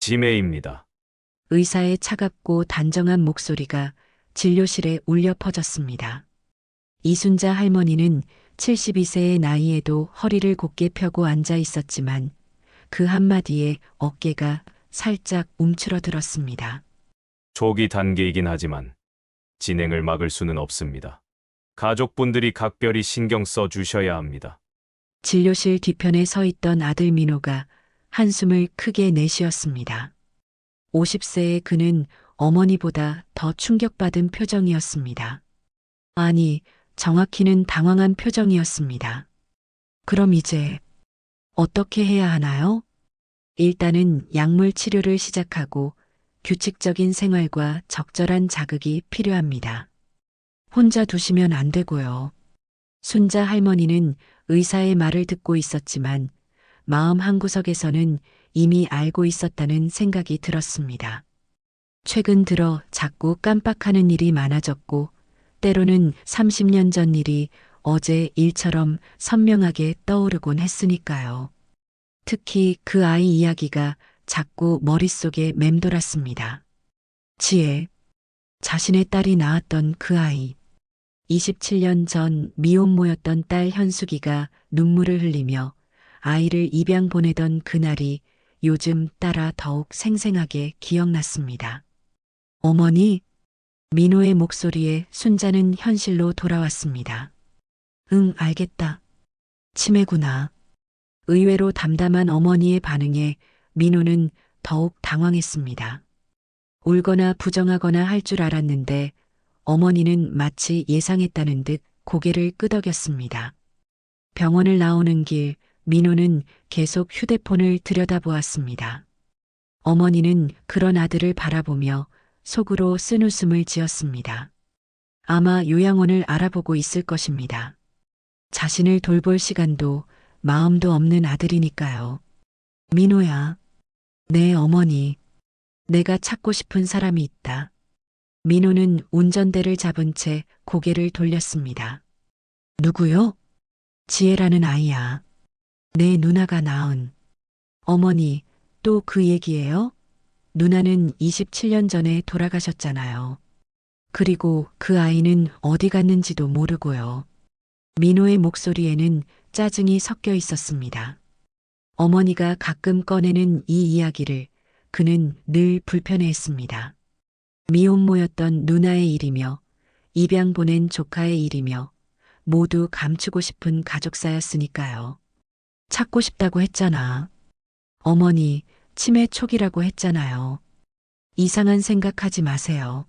지매입니다. 의사의 차갑고 단정한 목소리가 진료실에 울려 퍼졌습니다. 이순자 할머니는 72세의 나이에도 허리를 곧게 펴고 앉아 있었지만 그 한마디에 어깨가 살짝 움츠러들었습니다. 초기 단계이긴 하지만 진행을 막을 수는 없습니다. 가족분들이 각별히 신경 써 주셔야 합니다. 진료실 뒤편에 서 있던 아들 민호가 한숨을 크게 내쉬었습니다. 50세의 그는 어머니보다 더 충격받은 표정이었습니다. 아니, 정확히는 당황한 표정이었습니다. 그럼 이제 어떻게 해야 하나요? 일단은 약물 치료를 시작하고 규칙적인 생활과 적절한 자극이 필요합니다. 혼자 두시면 안 되고요. 순자 할머니는 의사의 말을 듣고 있었지만 마음 한구석에서는 이미 알고 있었다는 생각이 들었습니다. 최근 들어 자꾸 깜빡하는 일이 많아졌고 때로는 30년 전 일이 어제 일처럼 선명하게 떠오르곤 했으니까요. 특히 그 아이 이야기가 자꾸 머릿속에 맴돌았습니다. 지혜, 자신의 딸이 낳았던 그 아이. 27년 전 미혼모였던 딸 현숙이가 눈물을 흘리며 아이를 입양 보내던 그날이 요즘 따라 더욱 생생하게 기억났습니다. 어머니, 민호의 목소리에 순자는 현실로 돌아왔습니다. 응, 알겠다. 치매구나. 의외로 담담한 어머니의 반응에 민호는 더욱 당황했습니다. 울거나 부정하거나 할 줄 알았는데 어머니는 마치 예상했다는 듯 고개를 끄덕였습니다. 병원을 나오는 길 민호는 계속 휴대폰을 들여다보았습니다. 어머니는 그런 아들을 바라보며 속으로 쓴웃음을 지었습니다. 아마 요양원을 알아보고 있을 것입니다. 자신을 돌볼 시간도 마음도 없는 아들이니까요. 민호야, 네 어머니, 내가 찾고 싶은 사람이 있다. 민호는 운전대를 잡은 채 고개를 돌렸습니다. 누구요? 지혜라는 아이야. 내 누나가 낳은. 어머니, 또 그 얘기예요? 누나는 27년 전에 돌아가셨잖아요. 그리고 그 아이는 어디 갔는지도 모르고요. 민호의 목소리에는 짜증이 섞여 있었습니다. 어머니가 가끔 꺼내는 이 이야기를 그는 늘 불편해했습니다. 미혼모였던 누나의 일이며 입양 보낸 조카의 일이며 모두 감추고 싶은 가족사였으니까요. 찾고 싶다고 했잖아. 어머니, 치매 초기라고 했잖아요. 이상한 생각하지 마세요.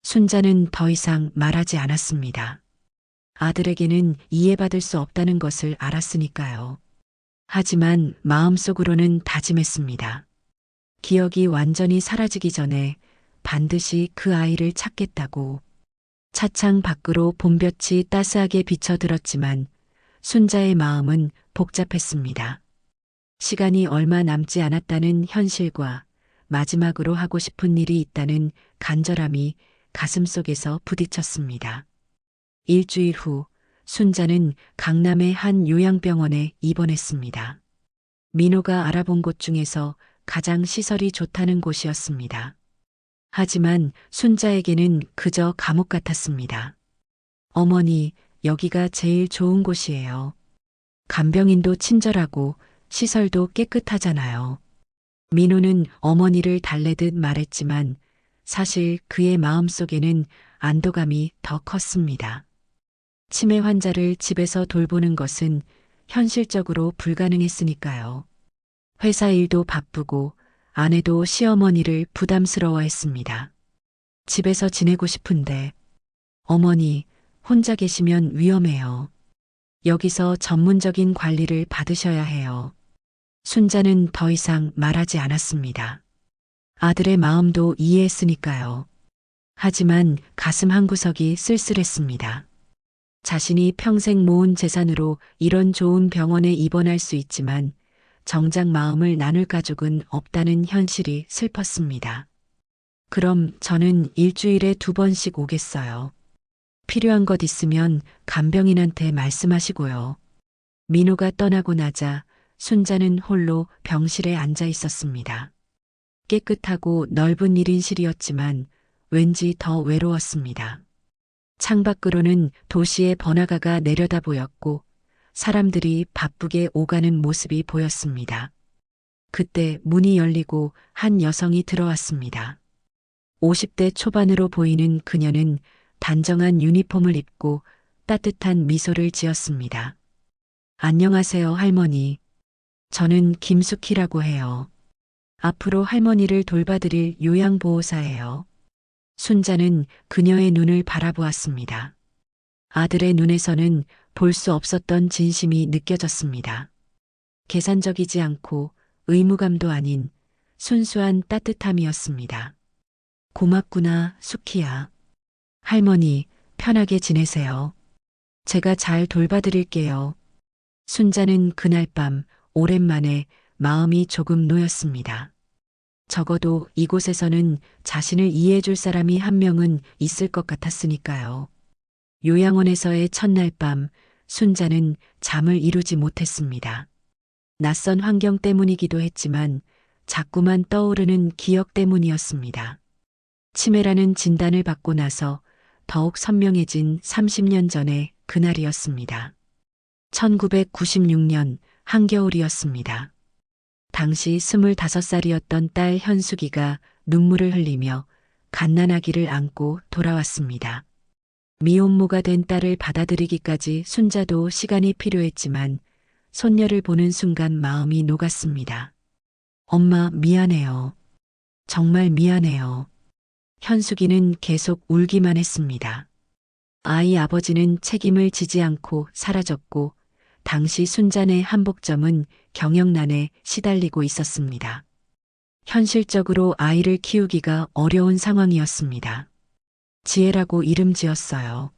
순자는 더 이상 말하지 않았습니다. 아들에게는 이해받을 수 없다는 것을 알았으니까요. 하지만 마음속으로는 다짐했습니다. 기억이 완전히 사라지기 전에 반드시 그 아이를 찾겠다고. 차창 밖으로 봄볕이 따스하게 비쳐들었지만 순자의 마음은 복잡했습니다. 시간이 얼마 남지 않았다는 현실과 마지막으로 하고 싶은 일이 있다는 간절함이 가슴속에서 부딪혔습니다. 일주일 후 순자는 강남의 한 요양병원에 입원했습니다. 민호가 알아본 곳 중에서 가장 시설이 좋다는 곳이었습니다. 하지만 순자에게는 그저 감옥 같았습니다. 어머니, 여기가 제일 좋은 곳이에요. 간병인도 친절하고 시설도 깨끗하잖아요. 민호는 어머니를 달래듯 말했지만 사실 그의 마음속에는 안도감이 더 컸습니다. 치매 환자를 집에서 돌보는 것은 현실적으로 불가능했으니까요. 회사 일도 바쁘고 아내도 시어머니를 부담스러워했습니다. 집에서 지내고 싶은데 어머니 혼자 계시면 위험해요. 여기서 전문적인 관리를 받으셔야 해요. 순자는 더 이상 말하지 않았습니다. 아들의 마음도 이해했으니까요. 하지만 가슴 한구석이 쓸쓸했습니다. 자신이 평생 모은 재산으로 이런 좋은 병원에 입원할 수 있지만 정작 마음을 나눌 가족은 없다는 현실이 슬펐습니다. 그럼 저는 일주일에 2번씩 오겠어요. 필요한 것 있으면 간병인한테 말씀하시고요. 민호가 떠나고 나자 순자는 홀로 병실에 앉아 있었습니다. 깨끗하고 넓은 1인실이었지만 왠지 더 외로웠습니다. 창밖으로는 도시의 번화가가 내려다 보였고 사람들이 바쁘게 오가는 모습이 보였습니다. 그때 문이 열리고 한 여성이 들어왔습니다. 50대 초반으로 보이는 그녀는 단정한 유니폼을 입고 따뜻한 미소를 지었습니다. 안녕하세요, 할머니. 저는 김숙희라고 해요. 앞으로 할머니를 돌봐드릴 요양보호사예요. 순자는 그녀의 눈을 바라보았습니다. 아들의 눈에서는 볼 수 없었던 진심이 느껴졌습니다. 계산적이지 않고 의무감도 아닌 순수한 따뜻함이었습니다. 고맙구나, 숙희야. 할머니, 편하게 지내세요. 제가 잘 돌봐드릴게요. 순자는 그날 밤 오랜만에 마음이 조금 놓였습니다. 적어도 이곳에서는 자신을 이해해줄 사람이 한 명은 있을 것 같았으니까요. 요양원에서의 첫날 밤 순자는 잠을 이루지 못했습니다. 낯선 환경 때문이기도 했지만 자꾸만 떠오르는 기억 때문이었습니다. 치매라는 진단을 받고 나서 더욱 선명해진 30년 전의 그날이었습니다. 1996년 한겨울이었습니다. 당시 25살이었던 딸 현숙이가 눈물을 흘리며 갓난아기를 안고 돌아왔습니다. 미혼모가 된 딸을 받아들이기까지 순자도 시간이 필요했지만 손녀를 보는 순간 마음이 녹았습니다. 엄마, 미안해요. 정말 미안해요. 현숙이는 계속 울기만 했습니다. 아이 아버지는 책임을 지지 않고 사라졌고 당시 순자네 한복점은 경영난에 시달리고 있었습니다. 현실적으로 아이를 키우기가 어려운 상황이었습니다. 지혜라고 이름 지었어요.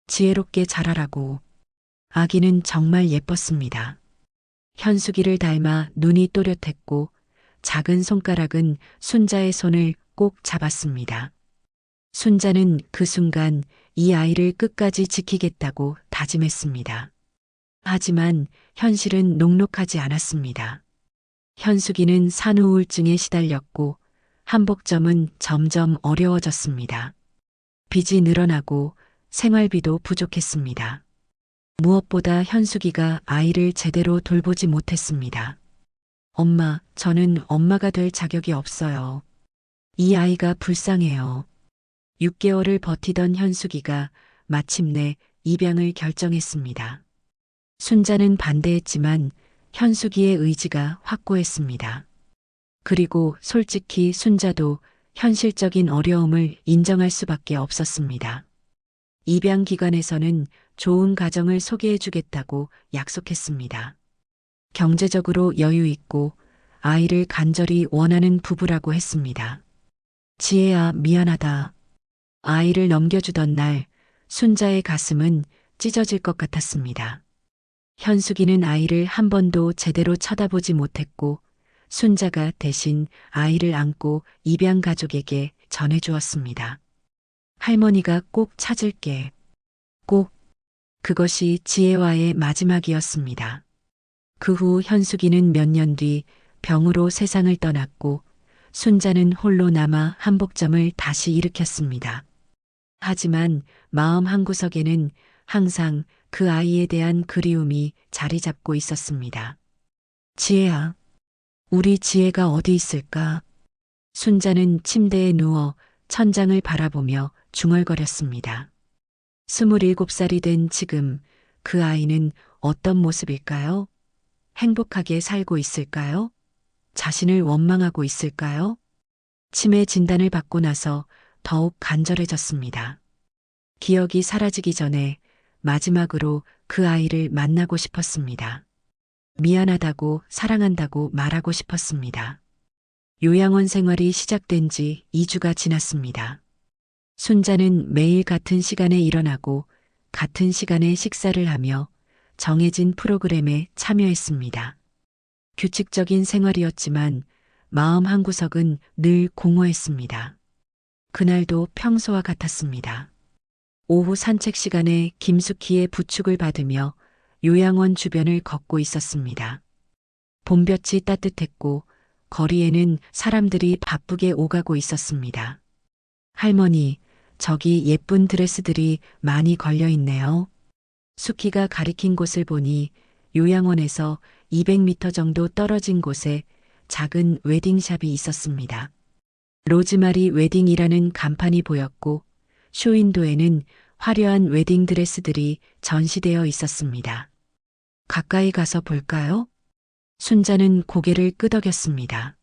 지혜롭게 자라라고. 아기는 정말 예뻤습니다. 현숙이를 닮아 눈이 또렷했고 작은 손가락은 순자의 손을 꼭 잡았습니다. 순자는 그 순간 이 아이를 끝까지 지키겠다고 다짐했습니다. 하지만 현실은 녹록하지 않았습니다. 현숙이는 산후우울증에 시달렸고 한복점은 점점 어려워졌습니다. 빚이 늘어나고 생활비도 부족했습니다. 무엇보다 현숙이가 아이를 제대로 돌보지 못했습니다. 엄마, 저는 엄마가 될 자격이 없어요. 이 아이가 불쌍해요. 6개월을 버티던 현숙이가 마침내 입양을 결정했습니다. 순자는 반대했지만 현숙이의 의지가 확고했습니다. 그리고 솔직히 순자도 현실적인 어려움을 인정할 수밖에 없었습니다. 입양 기관에서는 좋은 가정을 소개해주겠다고 약속했습니다. 경제적으로 여유 있고 아이를 간절히 원하는 부부라고 했습니다. 지혜야, 미안하다. 아이를 넘겨주던 날 순자의 가슴은 찢어질 것 같았습니다. 현숙이는 아이를 한 번도 제대로 쳐다보지 못했고 순자가 대신 아이를 안고 입양 가족에게 전해주었습니다. 할머니가 꼭 찾을게. 꼭. 그것이 지혜와의 마지막이었습니다. 그 후 현숙이는 몇 년 뒤 병으로 세상을 떠났고 순자는 홀로 남아 한복점을 다시 일으켰습니다. 하지만 마음 한구석에는 항상 그 아이에 대한 그리움이 자리 잡고 있었습니다. 지혜야, 우리 지혜가 어디 있을까? 순자는 침대에 누워 천장을 바라보며 중얼거렸습니다. 27살이 된 지금 그 아이는 어떤 모습일까요? 행복하게 살고 있을까요? 자신을 원망하고 있을까요? 치매 진단을 받고 나서 더욱 간절해졌습니다. 기억이 사라지기 전에 마지막으로 그 아이를 만나고 싶었습니다. 미안하다고 사랑한다고 말하고 싶었습니다. 요양원 생활이 시작된 지 2주가 지났습니다. 순자는 매일 같은 시간에 일어나고 같은 시간에 식사를 하며 정해진 프로그램에 참여했습니다. 규칙적인 생활이었지만 마음 한구석은 늘 공허했습니다. 그날도 평소와 같았습니다. 오후 산책 시간에 김숙희의 부축을 받으며 요양원 주변을 걷고 있었습니다. 봄볕이 따뜻했고 거리에는 사람들이 바쁘게 오가고 있었습니다. 할머니, 저기 예쁜 드레스들이 많이 걸려 있네요. 수키가 가리킨 곳을 보니 요양원에서 200m 정도 떨어진 곳에 작은 웨딩샵이 있었습니다. 로즈마리 웨딩이라는 간판이 보였고 쇼윈도에는 화려한 웨딩 드레스들이 전시되어 있었습니다. 가까이 가서 볼까요? 순자는 고개를 끄덕였습니다.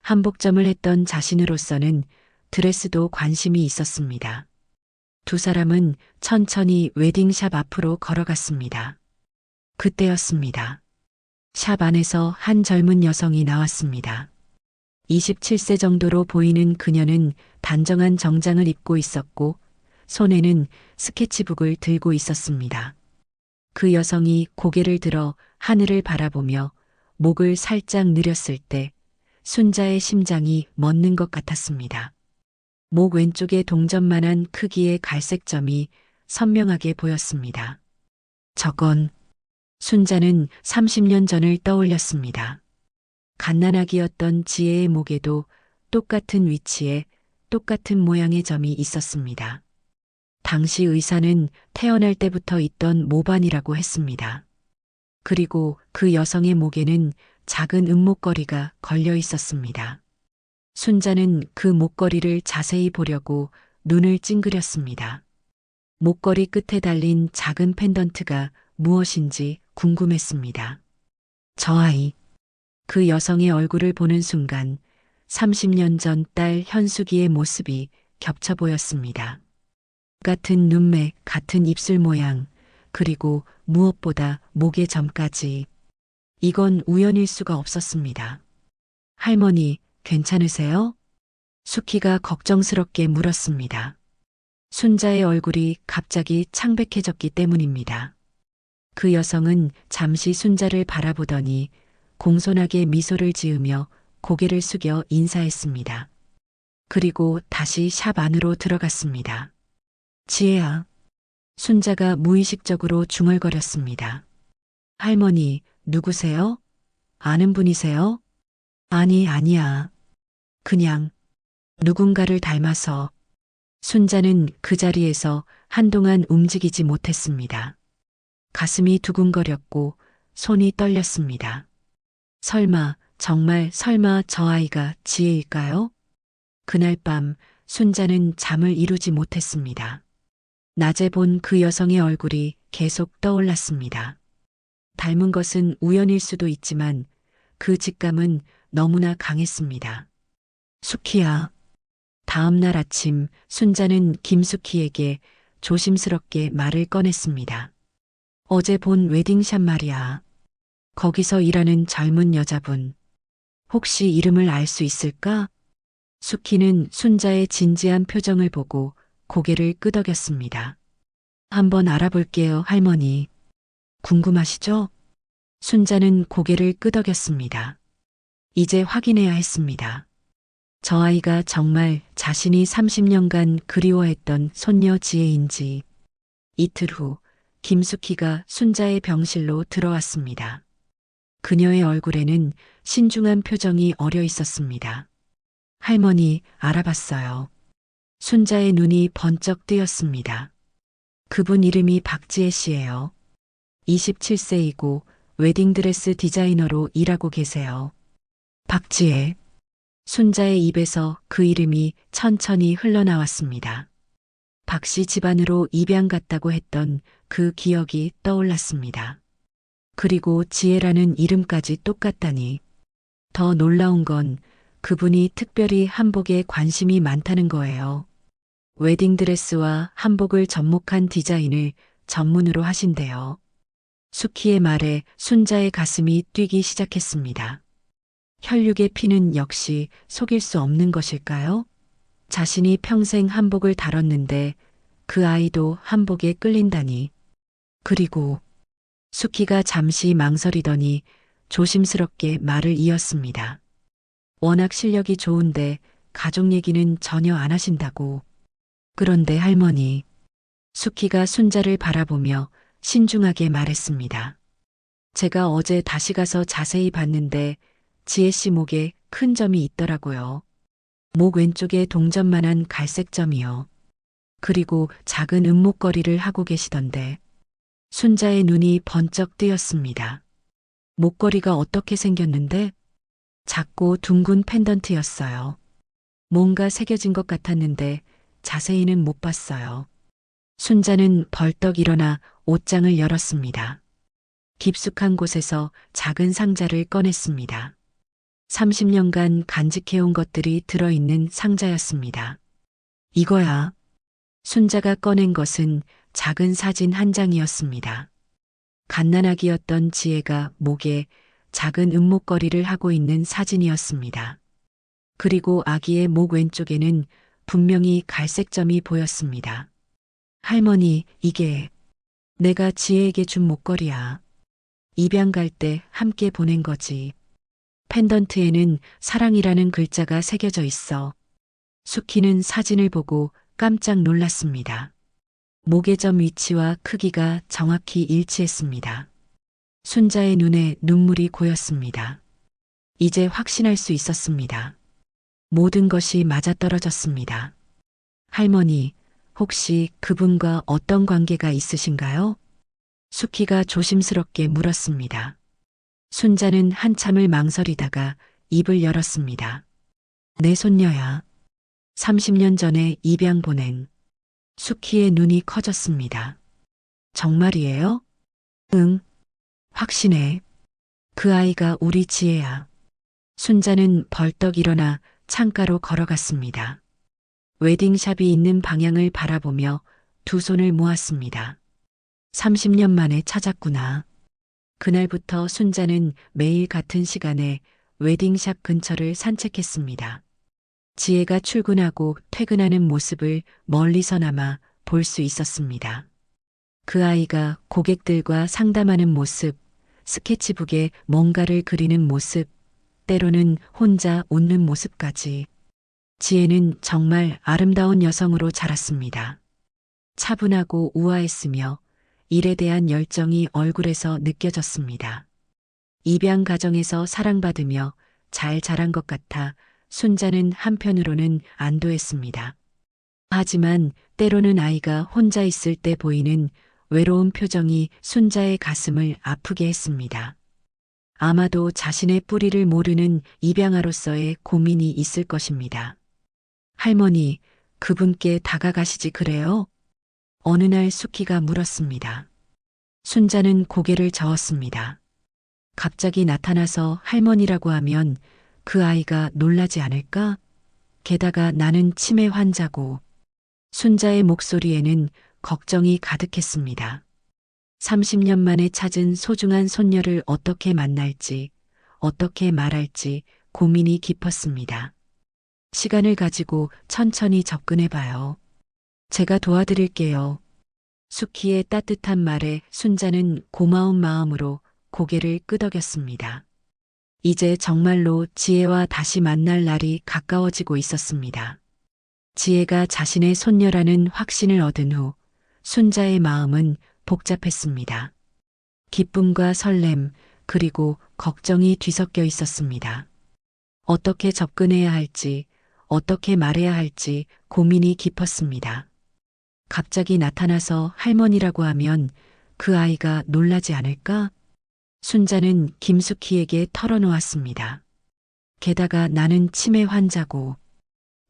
한복점을 했던 자신으로서는 드레스도 관심이 있었습니다. 두 사람은 천천히 웨딩샵 앞으로 걸어갔습니다. 그때였습니다. 샵 안에서 한 젊은 여성이 나왔습니다. 27세 정도로 보이는 그녀는 단정한 정장을 입고 있었고 손에는 스케치북을 들고 있었습니다. 그 여성이 고개를 들어 하늘을 바라보며 목을 살짝 느렸을 때 순자의 심장이 멎는 것 같았습니다. 목 왼쪽에 동전만한 크기의 갈색 점이 선명하게 보였습니다. 저건 순자는 30년 전을 떠올렸습니다. 갓난아기였던 지혜의 목에도 똑같은 위치에 똑같은 모양의 점이 있었습니다. 당시 의사는 태어날 때부터 있던 모반이라고 했습니다. 그리고 그 여성의 목에는 작은 은목걸이가 걸려 있었습니다. 순자는 그 목걸이를 자세히 보려고 눈을 찡그렸습니다. 목걸이 끝에 달린 작은 펜던트가 무엇인지 궁금했습니다. 저 아이, 그 여성의 얼굴을 보는 순간 30년 전 딸 현숙이의 모습이 겹쳐 보였습니다. 같은 눈매, 같은 입술 모양, 그리고 무엇보다 목의 점까지. 이건 우연일 수가 없었습니다. 할머니, 괜찮으세요? 수키가 걱정스럽게 물었습니다. 순자의 얼굴이 갑자기 창백해졌기 때문입니다. 그 여성은 잠시 순자를 바라보더니 공손하게 미소를 지으며 고개를 숙여 인사했습니다. 그리고 다시 샵 안으로 들어갔습니다. 지혜야. 순자가 무의식적으로 중얼거렸습니다. 할머니, 누구세요? 아는 분이세요? 아니야. 그냥 누군가를 닮아서. 순자는 그 자리에서 한동안 움직이지 못했습니다. 가슴이 두근거렸고 손이 떨렸습니다. 정말 설마 저 아이가 지혜일까요? 그날 밤 순자는 잠을 이루지 못했습니다. 낮에 본 그 여성의 얼굴이 계속 떠올랐습니다. 닮은 것은 우연일 수도 있지만 그 직감은 너무나 강했습니다. 수키야. 다음 날 아침 순자는 김수키에게 조심스럽게 말을 꺼냈습니다. 어제 본 웨딩샵 말이야. 거기서 일하는 젊은 여자분. 혹시 이름을 알 수 있을까? 수키는 순자의 진지한 표정을 보고 고개를 끄덕였습니다. 한번 알아볼게요, 할머니. 궁금하시죠? 순자는 고개를 끄덕였습니다. 이제 확인해야 했습니다. 저 아이가 정말 자신이 30년간 그리워했던 손녀 지혜인지. 이틀 후 김숙희가 순자의 병실로 들어왔습니다. 그녀의 얼굴에는 신중한 표정이 어려 있었습니다. 할머니, 알아봤어요. 순자의 눈이 번쩍 뜨였습니다. 그분 이름이 박지혜 씨예요. 27세이고 웨딩드레스 디자이너로 일하고 계세요. 박지혜. 순자의 입에서 그 이름이 천천히 흘러나왔습니다. 박씨 집안으로 입양 갔다고 했던 그 기억이 떠올랐습니다. 그리고 지혜라는 이름까지 똑같다니. 더 놀라운 건 그분이 특별히 한복에 관심이 많다는 거예요. 웨딩드레스와 한복을 접목한 디자인을 전문으로 하신대요. 수키의 말에 순자의 가슴이 뛰기 시작했습니다. 혈육의 피는 역시 속일 수 없는 것일까요? 자신이 평생 한복을 다뤘는데 그 아이도 한복에 끌린다니. 그리고 수키가 잠시 망설이더니 조심스럽게 말을 이었습니다. 워낙 실력이 좋은데 가족 얘기는 전혀 안 하신다고. 그런데 할머니. 수키가 순자를 바라보며 신중하게 말했습니다. 제가 어제 다시 가서 자세히 봤는데 지혜 씨 목에 큰 점이 있더라고요. 목 왼쪽에 동전만한 갈색 점이요. 그리고 작은 은목걸이를 하고 계시던데 순자의 눈이 번쩍 뜨였습니다. 목걸이가 어떻게 생겼는데? 작고 둥근 펜던트였어요. 뭔가 새겨진 것 같았는데 자세히는 못 봤어요. 순자는 벌떡 일어나 옷장을 열었습니다. 깊숙한 곳에서 작은 상자를 꺼냈습니다. 30년간 간직해온 것들이 들어있는 상자였습니다. 이거야. 순자가 꺼낸 것은 작은 사진 한 장이었습니다. 갓난아기였던 지혜가 목에 작은 은목걸이를 하고 있는 사진이었습니다. 그리고 아기의 목 왼쪽에는 분명히 갈색 점이 보였습니다. 할머니, 이게 내가 지혜에게 준 목걸이야. 입양 갈 때 함께 보낸 거지. 펜던트에는 사랑이라는 글자가 새겨져 있어. 수키는 사진을 보고 깜짝 놀랐습니다. 목의 점 위치와 크기가 정확히 일치했습니다. 순자의 눈에 눈물이 고였습니다. 이제 확신할 수 있었습니다. 모든 것이 맞아떨어졌습니다. 할머니, 혹시 그분과 어떤 관계가 있으신가요? 수키가 조심스럽게 물었습니다. 순자는 한참을 망설이다가 입을 열었습니다. 내 손녀야. 30년 전에 입양 보낸. 수키의 눈이 커졌습니다. 정말이에요? 응. 확신해. 그 아이가 우리 지혜야. 순자는 벌떡 일어나 창가로 걸어갔습니다. 웨딩샵이 있는 방향을 바라보며 두 손을 모았습니다. 30년 만에 찾았구나. 그날부터 순자는 매일 같은 시간에 웨딩샵 근처를 산책했습니다. 지혜가 출근하고 퇴근하는 모습을 멀리서나마 볼 수 있었습니다. 그 아이가 고객들과 상담하는 모습, 스케치북에 뭔가를 그리는 모습, 때로는 혼자 웃는 모습까지. 지혜는 정말 아름다운 여성으로 자랐습니다. 차분하고 우아했으며 일에 대한 열정이 얼굴에서 느껴졌습니다. 입양 가정에서 사랑받으며 잘 자란 것 같아 순자는 한편으로는 안도했습니다. 하지만 때로는 아이가 혼자 있을 때 보이는 외로운 표정이 순자의 가슴을 아프게 했습니다. 아마도 자신의 뿌리를 모르는 입양아로서의 고민이 있을 것입니다. 할머니, 그분께 다가가시지 그래요? 어느 날 수키가 물었습니다. 순자는 고개를 저었습니다. 갑자기 나타나서 할머니라고 하면 그 아이가 놀라지 않을까? 게다가 나는 치매 환자고. 순자의 목소리에는 걱정이 가득했습니다. 30년 만에 찾은 소중한 손녀를 어떻게 만날지, 어떻게 말할지 고민이 깊었습니다. 시간을 가지고 천천히 접근해봐요. 제가 도와드릴게요. 수키의 따뜻한 말에 순자는 고마운 마음으로 고개를 끄덕였습니다. 이제 정말로 지혜와 다시 만날 날이 가까워지고 있었습니다. 지혜가 자신의 손녀라는 확신을 얻은 후 순자의 마음은 복잡했습니다. 기쁨과 설렘, 그리고 걱정이 뒤섞여 있었습니다. 어떻게 접근해야 할지, 어떻게 말해야 할지 고민이 깊었습니다. 갑자기 나타나서 할머니라고 하면 그 아이가 놀라지 않을까? 순자는 김숙희에게 털어놓았습니다. 게다가 나는 치매 환자고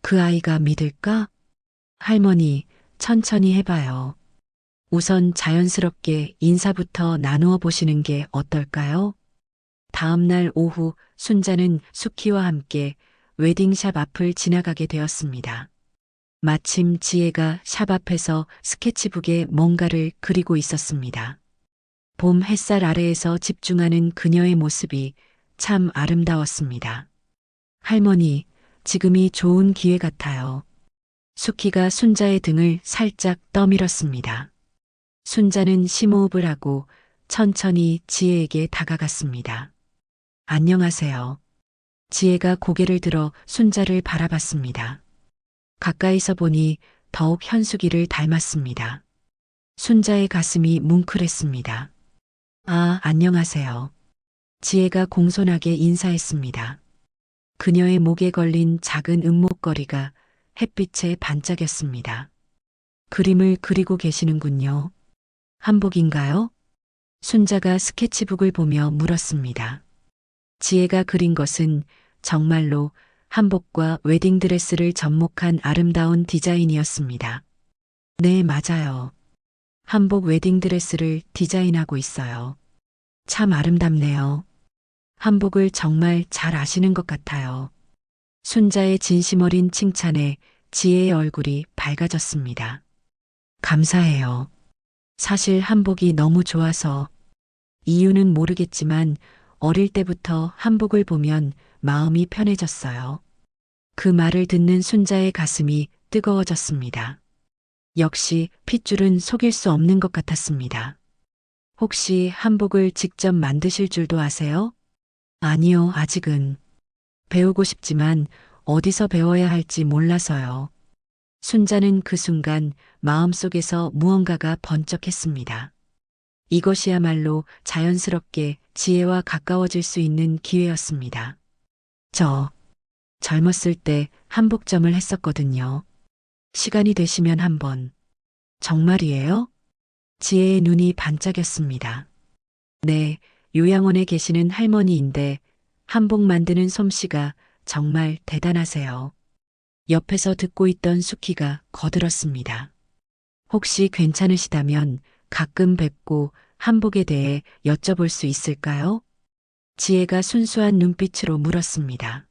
그 아이가 믿을까? 할머니, 천천히 해봐요. 우선 자연스럽게 인사부터 나누어 보시는 게 어떨까요? 다음 날 오후 순자는 수키와 함께 웨딩샵 앞을 지나가게 되었습니다. 마침 지혜가 샵 앞에서 스케치북에 뭔가를 그리고 있었습니다. 봄 햇살 아래에서 집중하는 그녀의 모습이 참 아름다웠습니다. 할머니, 지금이 좋은 기회 같아요. 수키가 순자의 등을 살짝 떠밀었습니다. 순자는 심호흡을 하고 천천히 지혜에게 다가갔습니다. 안녕하세요. 지혜가 고개를 들어 순자를 바라봤습니다. 가까이서 보니 더욱 현숙이를 닮았습니다. 순자의 가슴이 뭉클했습니다. 아, 안녕하세요. 지혜가 공손하게 인사했습니다. 그녀의 목에 걸린 작은 은목걸이가 햇빛에 반짝였습니다. 그림을 그리고 계시는군요. 한복인가요? 순자가 스케치북을 보며 물었습니다. 지혜가 그린 것은 정말로 한복과 웨딩드레스를 접목한 아름다운 디자인이었습니다. 네, 맞아요. 한복 웨딩드레스를 디자인하고 있어요. 참 아름답네요. 한복을 정말 잘 아시는 것 같아요. 순자의 진심 어린 칭찬에 지혜의 얼굴이 밝아졌습니다. 감사해요. 사실 한복이 너무 좋아서 이유는 모르겠지만 어릴 때부터 한복을 보면 마음이 편해졌어요. 그 말을 듣는 순자의 가슴이 뜨거워졌습니다. 역시 핏줄은 속일 수 없는 것 같았습니다. 혹시 한복을 직접 만드실 줄도 아세요? 아니요, 아직은. 배우고 싶지만 어디서 배워야 할지 몰라서요. 순자는 그 순간 마음속에서 무언가가 번쩍했습니다. 이것이야말로 자연스럽게 지혜와 가까워질 수 있는 기회였습니다. 저 젊었을 때 한복점을 했었거든요. 시간이 되시면 한번. 정말이에요? 지혜의 눈이 반짝였습니다. 네, 요양원에 계시는 할머니인데 한복 만드는 솜씨가 정말 대단하세요. 옆에서 듣고 있던 수키가 거들었습니다. 혹시 괜찮으시다면 가끔 뵙고 한복에 대해 여쭤볼 수 있을까요? 지혜가 순수한 눈빛으로 물었습니다.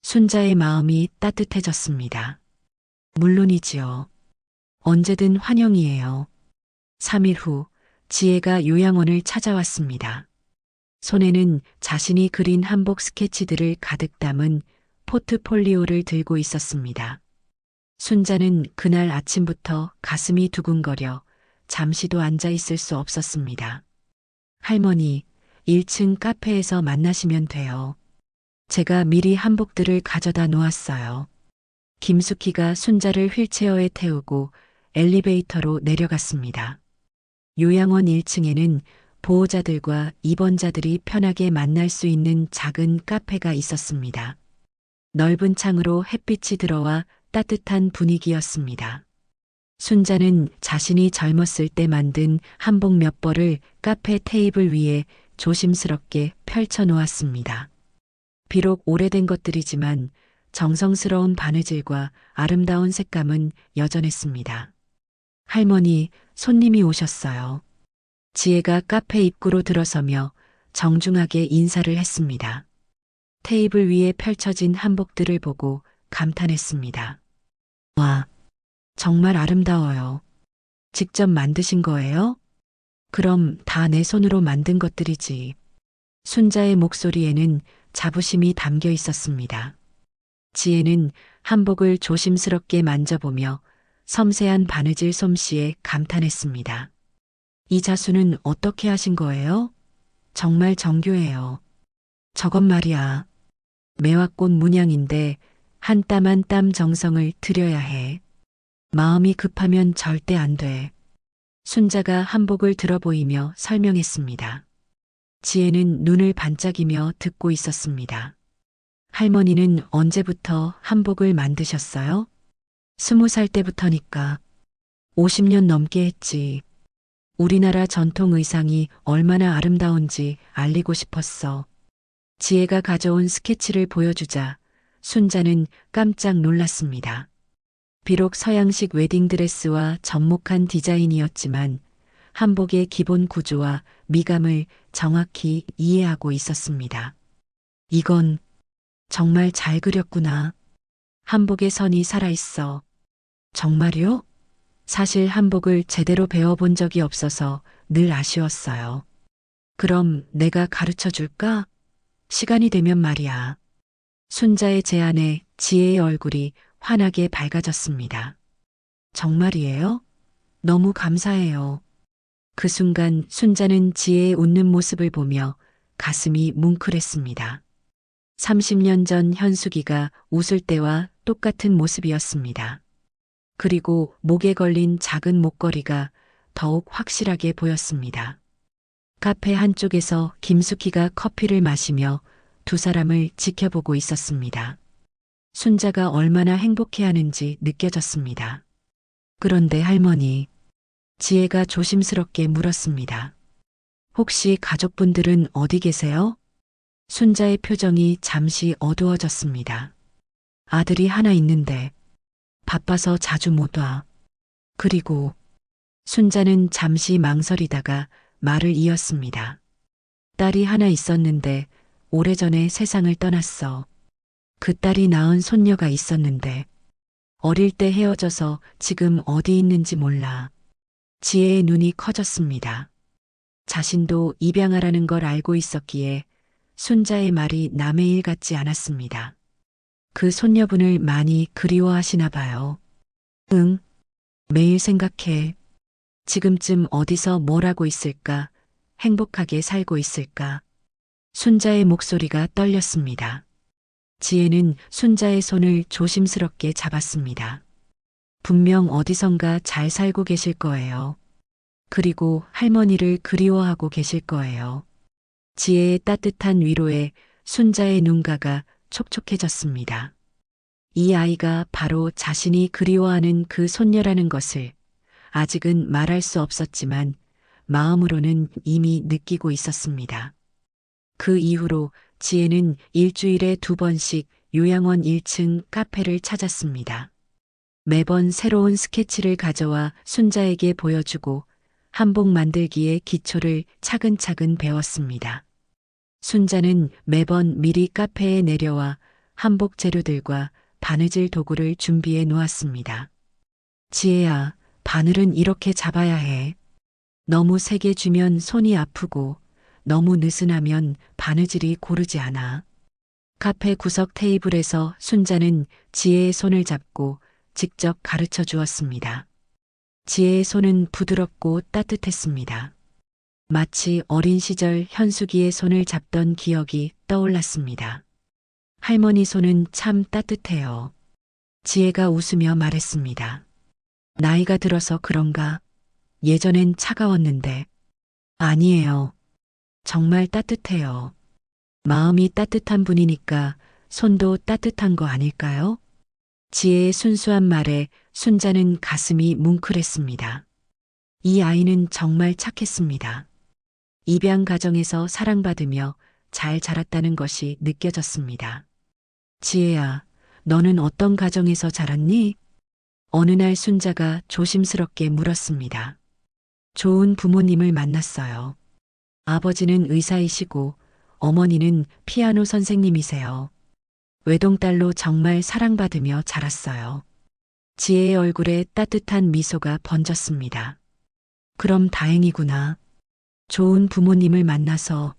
순자의 마음이 따뜻해졌습니다. 물론이지요. 언제든 환영이에요. 3일 후 지혜가 요양원을 찾아왔습니다. 손에는 자신이 그린 한복 스케치들을 가득 담은 포트폴리오를 들고 있었습니다. 순자는 그날 아침부터 가슴이 두근거려 잠시도 앉아 있을 수 없었습니다. 할머니, 1층 카페에서 만나시면 돼요. 제가 미리 한복들을 가져다 놓았어요. 김숙희가 순자를 휠체어에 태우고 엘리베이터로 내려갔습니다. 요양원 1층에는 보호자들과 입원자들이 편하게 만날 수 있는 작은 카페가 있었습니다. 넓은 창으로 햇빛이 들어와 따뜻한 분위기였습니다. 순자는 자신이 젊었을 때 만든 한복 몇 벌을 카페 테이블 위에 조심스럽게 펼쳐 놓았습니다. 비록 오래된 것들이지만 정성스러운 바느질과 아름다운 색감은 여전했습니다. 할머니, 손님이 오셨어요. 지혜가 카페 입구로 들어서며 정중하게 인사를 했습니다. 테이블 위에 펼쳐진 한복들을 보고 감탄했습니다. 와, 정말 아름다워요. 직접 만드신 거예요? 그럼 다 내 손으로 만든 것들이지. 순자의 목소리에는 자부심이 담겨 있었습니다. 지혜는 한복을 조심스럽게 만져보며 섬세한 바느질 솜씨에 감탄했습니다. 이 자수는 어떻게 하신 거예요? 정말 정교해요. 저건 말이야. 매화꽃 문양인데 한 땀 한 땀 정성을 들여야 해. 마음이 급하면 절대 안 돼. 순자가 한복을 들어 보이며 설명했습니다. 지혜는 눈을 반짝이며 듣고 있었습니다. 할머니는 언제부터 한복을 만드셨어요? 20살 때부터니까. 50년 넘게 했지. 우리나라 전통 의상이 얼마나 아름다운지 알리고 싶었어. 지혜가 가져온 스케치를 보여주자 순자는 깜짝 놀랐습니다. 비록 서양식 웨딩드레스와 접목한 디자인이었지만 한복의 기본 구조와 미감을 정확히 이해하고 있었습니다. 이건 정말 잘 그렸구나. 한복의 선이 살아있어. 정말요? 사실 한복을 제대로 배워본 적이 없어서 늘 아쉬웠어요. 그럼 내가 가르쳐 줄까? 시간이 되면 말이야. 순자의 제안에 지혜의 얼굴이 환하게 밝아졌습니다. 정말이에요? 너무 감사해요. 그 순간 순자는 지혜의 웃는 모습을 보며 가슴이 뭉클했습니다. 30년 전 현숙이가 웃을 때와 똑같은 모습이었습니다. 그리고 목에 걸린 작은 목걸이가 더욱 확실하게 보였습니다. 카페 한쪽에서 김숙희가 커피를 마시며 두 사람을 지켜보고 있었습니다. 순자가 얼마나 행복해하는지 느껴졌습니다. 그런데 할머니, 지혜가 조심스럽게 물었습니다. 혹시 가족분들은 어디 계세요? 순자의 표정이 잠시 어두워졌습니다. 아들이 하나 있는데 바빠서 자주 못 와. 그리고 순자는 잠시 망설이다가 말을 이었습니다. 딸이 하나 있었는데 오래전에 세상을 떠났어. 그 딸이 낳은 손녀가 있었는데 어릴 때 헤어져서 지금 어디 있는지 몰라. 지혜의 눈이 커졌습니다. 자신도 입양하라는 걸 알고 있었기에 순자의 말이 남의 일 같지 않았습니다. 그 손녀분을 많이 그리워하시나 봐요. 응, 매일 생각해. 지금쯤 어디서 뭘 하고 있을까? 행복하게 살고 있을까? 순자의 목소리가 떨렸습니다. 지혜는 순자의 손을 조심스럽게 잡았습니다. 분명 어디선가 잘 살고 계실 거예요. 그리고 할머니를 그리워하고 계실 거예요. 지혜의 따뜻한 위로에 순자의 눈가가 촉촉해졌습니다. 이 아이가 바로 자신이 그리워하는 그 손녀라는 것을 아직은 말할 수 없었지만 마음으로는 이미 느끼고 있었습니다. 그 이후로 지혜는 일주일에 2번씩 요양원 1층 카페를 찾았습니다. 매번 새로운 스케치를 가져와 순자에게 보여주고 한복 만들기의 기초를 차근차근 배웠습니다. 순자는 매번 미리 카페에 내려와 한복 재료들과 바느질 도구를 준비해 놓았습니다. 지혜야, 바늘은 이렇게 잡아야 해. 너무 세게 쥐면 손이 아프고 너무 느슨하면 바느질이 고르지 않아. 카페 구석 테이블에서 순자는 지혜의 손을 잡고 직접 가르쳐 주었습니다. 지혜의 손은 부드럽고 따뜻했습니다. 마치 어린 시절 현숙이의 손을 잡던 기억이 떠올랐습니다. 할머니 손은 참 따뜻해요. 지혜가 웃으며 말했습니다. 나이가 들어서 그런가? 예전엔 차가웠는데. 아니에요. 정말 따뜻해요. 마음이 따뜻한 분이니까 손도 따뜻한 거 아닐까요? 지혜의 순수한 말에 순자는 가슴이 뭉클했습니다. 이 아이는 정말 착했습니다. 입양 가정에서 사랑받으며 잘 자랐다는 것이 느껴졌습니다. 지혜야, 너는 어떤 가정에서 자랐니? 어느 날 순자가 조심스럽게 물었습니다. 좋은 부모님을 만났어요. 아버지는 의사이시고 어머니는 피아노 선생님이세요. 외동딸로 정말 사랑받으며 자랐어요. 지혜의 얼굴에 따뜻한 미소가 번졌습니다. 그럼 다행이구나. 좋은 부모님을 만나서.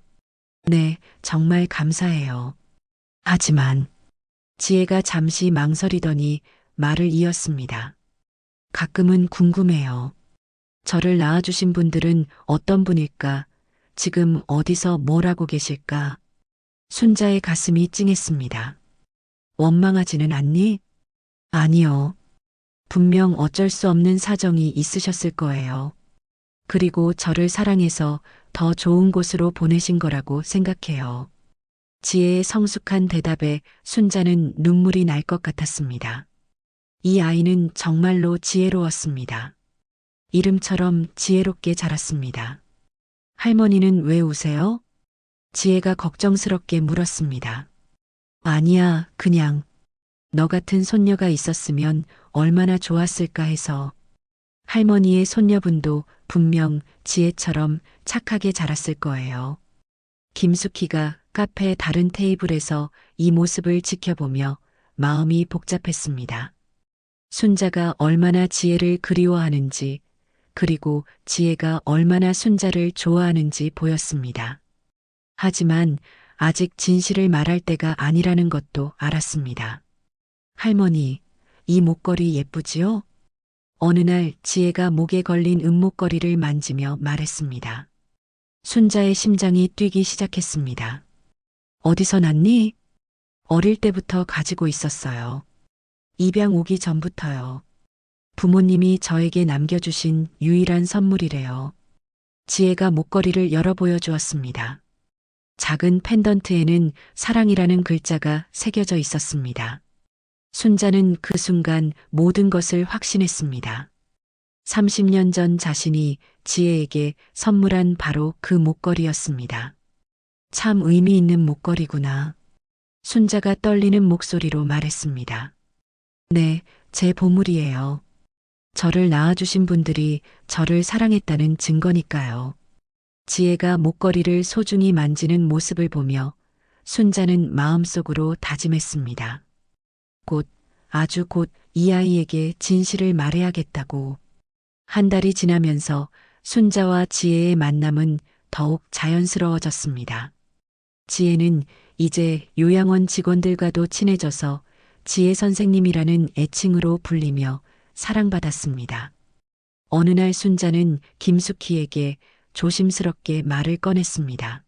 네, 정말 감사해요. 하지만 지혜가 잠시 망설이더니 말을 이었습니다. 가끔은 궁금해요. 저를 낳아주신 분들은 어떤 분일까? 지금 어디서 뭘 하고 계실까? 순자의 가슴이 찡했습니다. 원망하지는 않니? 아니요. 분명 어쩔 수 없는 사정이 있으셨을 거예요. 그리고 저를 사랑해서 더 좋은 곳으로 보내신 거라고 생각해요. 지혜의 성숙한 대답에 순자는 눈물이 날 것 같았습니다. 이 아이는 정말로 지혜로웠습니다. 이름처럼 지혜롭게 자랐습니다. 할머니는 왜 우세요? 지혜가 걱정스럽게 물었습니다. 아니야, 그냥 너 같은 손녀가 있었으면 얼마나 좋았을까 해서. 할머니의 손녀분도 분명 지혜처럼 착하게 자랐을 거예요. 김숙희가 카페 다른 테이블에서 이 모습을 지켜보며 마음이 복잡했습니다. 순자가 얼마나 지혜를 그리워하는지, 그리고 지혜가 얼마나 순자를 좋아하는지 보였습니다. 하지만 아직 진실을 말할 때가 아니라는 것도 알았습니다. 할머니, 이 목걸이 예쁘지요? 어느 날 지혜가 목에 걸린 은목걸이를 만지며 말했습니다. 순자의 심장이 뛰기 시작했습니다. 어디서 났니? 어릴 때부터 가지고 있었어요. 입양 오기 전부터요. 부모님이 저에게 남겨주신 유일한 선물이래요. 지혜가 목걸이를 열어 보여주었습니다. 작은 펜던트에는 사랑이라는 글자가 새겨져 있었습니다. 순자는 그 순간 모든 것을 확신했습니다. 30년 전 자신이 지혜에게 선물한 바로 그 목걸이였습니다. 참 의미 있는 목걸이구나. 순자가 떨리는 목소리로 말했습니다. 네, 제 보물이에요. 저를 낳아주신 분들이 저를 사랑했다는 증거니까요. 지혜가 목걸이를 소중히 만지는 모습을 보며 순자는 마음속으로 다짐했습니다. 곧, 아주 곧 이 아이에게 진실을 말해야겠다고. 한 달이 지나면서 순자와 지혜의 만남은 더욱 자연스러워졌습니다. 지혜는 이제 요양원 직원들과도 친해져서 지혜 선생님이라는 애칭으로 불리며 사랑받았습니다. 어느 날 순자는 김숙희에게 조심스럽게 말을 꺼냈습니다.